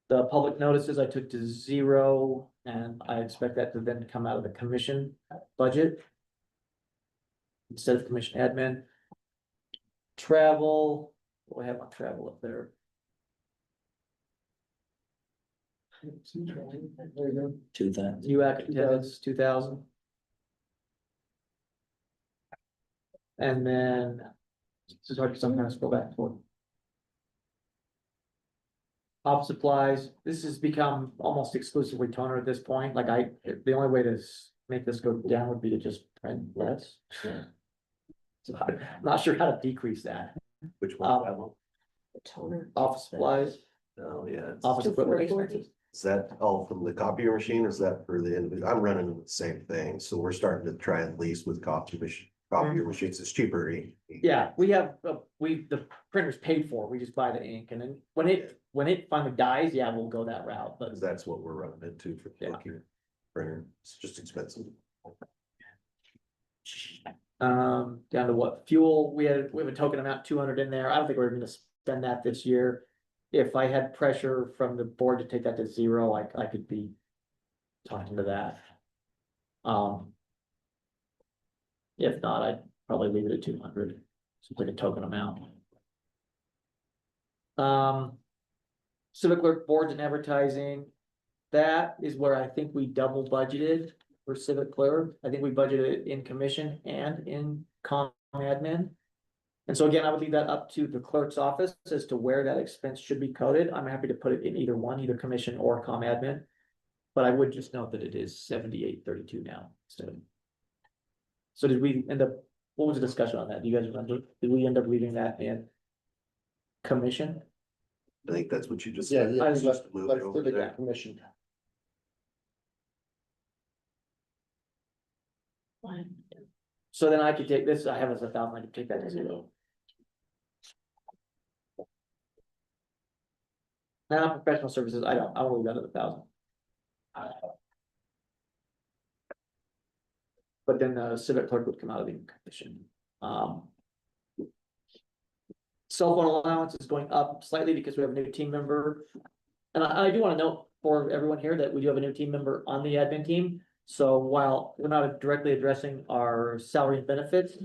The public notices I took to 0, and I expect that to then come out of the commission budget. Instead of commission admin. Travel, what do I have on travel up there? There you go. 2,000. New active attendance, 2,000. And then, this is hard to sometimes go back and forth. Office supplies, this has become almost exclusively toner at this point, like the only way to make this go down would be to just print less. So I'm not sure how to decrease that. Which one? That one? Toner. Office supplies, Oh, yeah. it's- office equipment 240. expenses. Is that all from the copier machine or is that for the individual? I'm running the same thing, so we're starting to try and lease with copier machines. It's cheaper. Yeah, we have, the printer's paid for, we just buy the ink and then when it finally dies, yeah, we'll go that route, but Cause that's what we're running into for the Yeah. printer. It's just expensive. down to what, fuel, we have a token amount, 200 in there, I don't think we're gonna spend that this year. If I had pressure from the board to take that to zero, I could be talking to that. If not, I'd probably leave it at 200, seems like a token amount. Civic clerk boards and advertising, that is where I think we double budgeted for civic clerk. I think we budgeted in commission and in com admin. And so again, I would leave that up to the clerk's office as to where that expense should be coded. I'm happy to put it in either one, either commission or com admin. But I would just note that it is 7832 now, so. So did we end up, what was the discussion on that? Do you guys remember? Did we end up leaving that in commission? I think that's what you just Yeah, said. yeah, I let's Move it over put it there. in commission. So then I could take this, I have as 1,000, I could take that to zero. Now, professional services, I'll leave that at 1,000. But then the civic clerk would come out of the commission. Cell phone allowance is going up slightly because we have a new team member. And I do want to note for everyone here that we do have a new team member on the admin team. So while we're not directly addressing our salary and benefits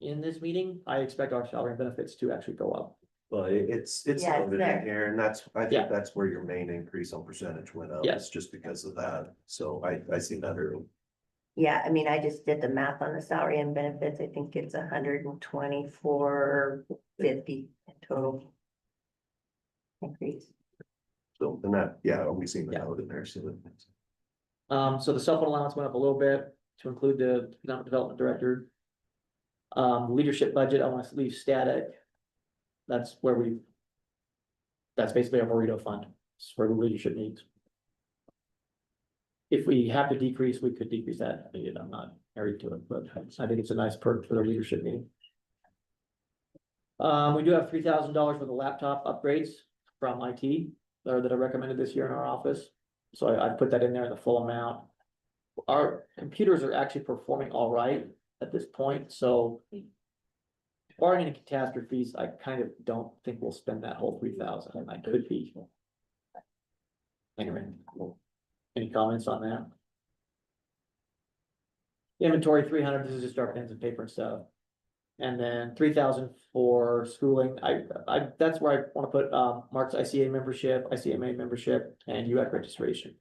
in this meeting, I expect our salary and benefits to actually go up. But it's Yeah, it's noted there. in here, and I Yeah. think that's where your main increase on percentage went up. Yes. It's just because of that. So I see that early. Yeah, I mean, I just did the math on the salary and benefits. I think it's 124.50 in total. Increase. So, and that, yeah, we seen Yeah. that out in there, so. So the cell phone allowance went up a little bit to include the economic development director. Leadership budget, I want to leave static. That's where that's basically our burrito fund, it's for the leadership needs. If we have to decrease, we could decrease that, I'm not married to it, but I think it's a nice perk for the leadership meeting. We do have $3,000 for the laptop upgrades from IT that I recommended this year in our office. So I put that in there in the full amount. Our computers are actually performing all right at this point, so. Barring any catastrophes, I kind of don't think we'll spend that whole 3,000, I could be. Anyway, any comments on that? Inventory 300, this is just our pens and paper and stuff. And then 3,000 for schooling, that's where I wanna put, Mark's ICA membership, ICMA membership, and UAC registration.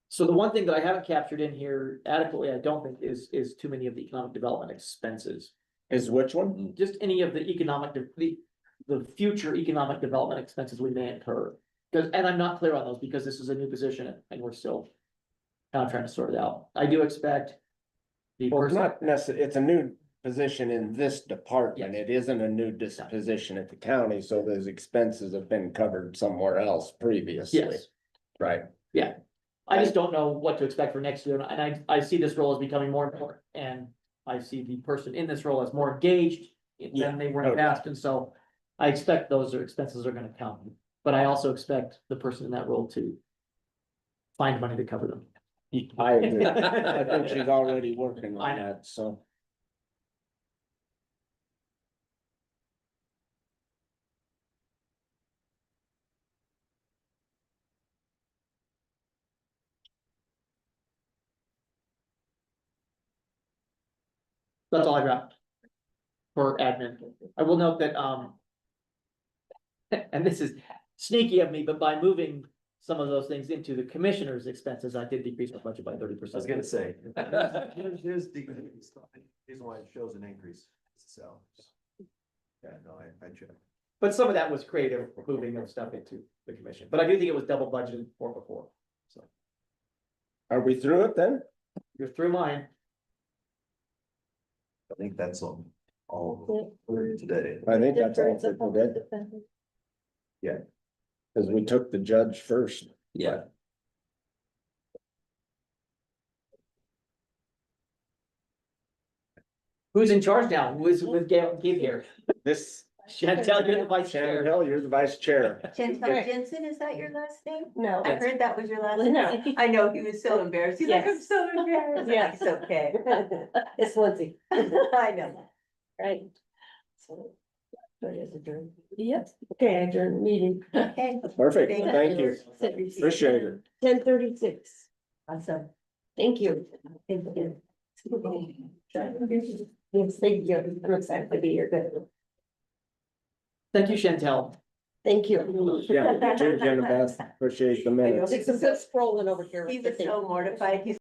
So the one thing that I haven't captured in here adequately, I don't think is too many of the economic development expenses. Is which one? Just any of the the future economic development expenses we may incur. And I'm not clear on those because this is a new position and we're still kind of trying to sort it out. I do expect the Well, it's person, not necessarily, it's a new position in this department. It isn't a new position at the county, so those expenses have been covered somewhere else previously. yes, Right. yeah. I just don't know what to expect for next year, and I see this role as becoming more important, and I see the person in this role as more engaged than they were in the past, and so I expect those expenses are gonna come, but I also expect the person in that role to find money to cover them. I agree. I think she's already working I on know. that, so. That's all I got for admin. I will note that, and this is sneaky of me, but by moving some of those things into the commissioner's expenses, I did decrease my budget by 30%. I was gonna say. Here's the reason why it shows an increase. So. Yeah, no, I checked. But some of that was creative, moving of stuff into the commission, but I do think it was double budgeted for before, so. Are we through it then? You're through mine. I think that's all for today. I think that's all Difference of for public today, defender. because we took the judge first. Yeah, Who's in charge now? Who's with Gabe here? This, Chantel, you're the vice chair. Chantel, you're the vice chair. Chantel Jensen, is that your last name? No. I heard that was your last name. No. I know, he was so embarrassed. He's like, I'm Yes. so embarrassed. Yes. It's okay. It's Lindsay. I know. Right. So. so it is adjourned. Yes. Okay, I adjourn the meeting. Okay. Perfect, thank you, appreciate it. 10:36. Awesome. Thank you. Thank you. Yes, thank you. I'm excited to be here. Good. Thank you, Chantel. Thank you. Yeah, you too, Jennifer, appreciate the minutes. It's a good scrolling over here. He's so mortified. He's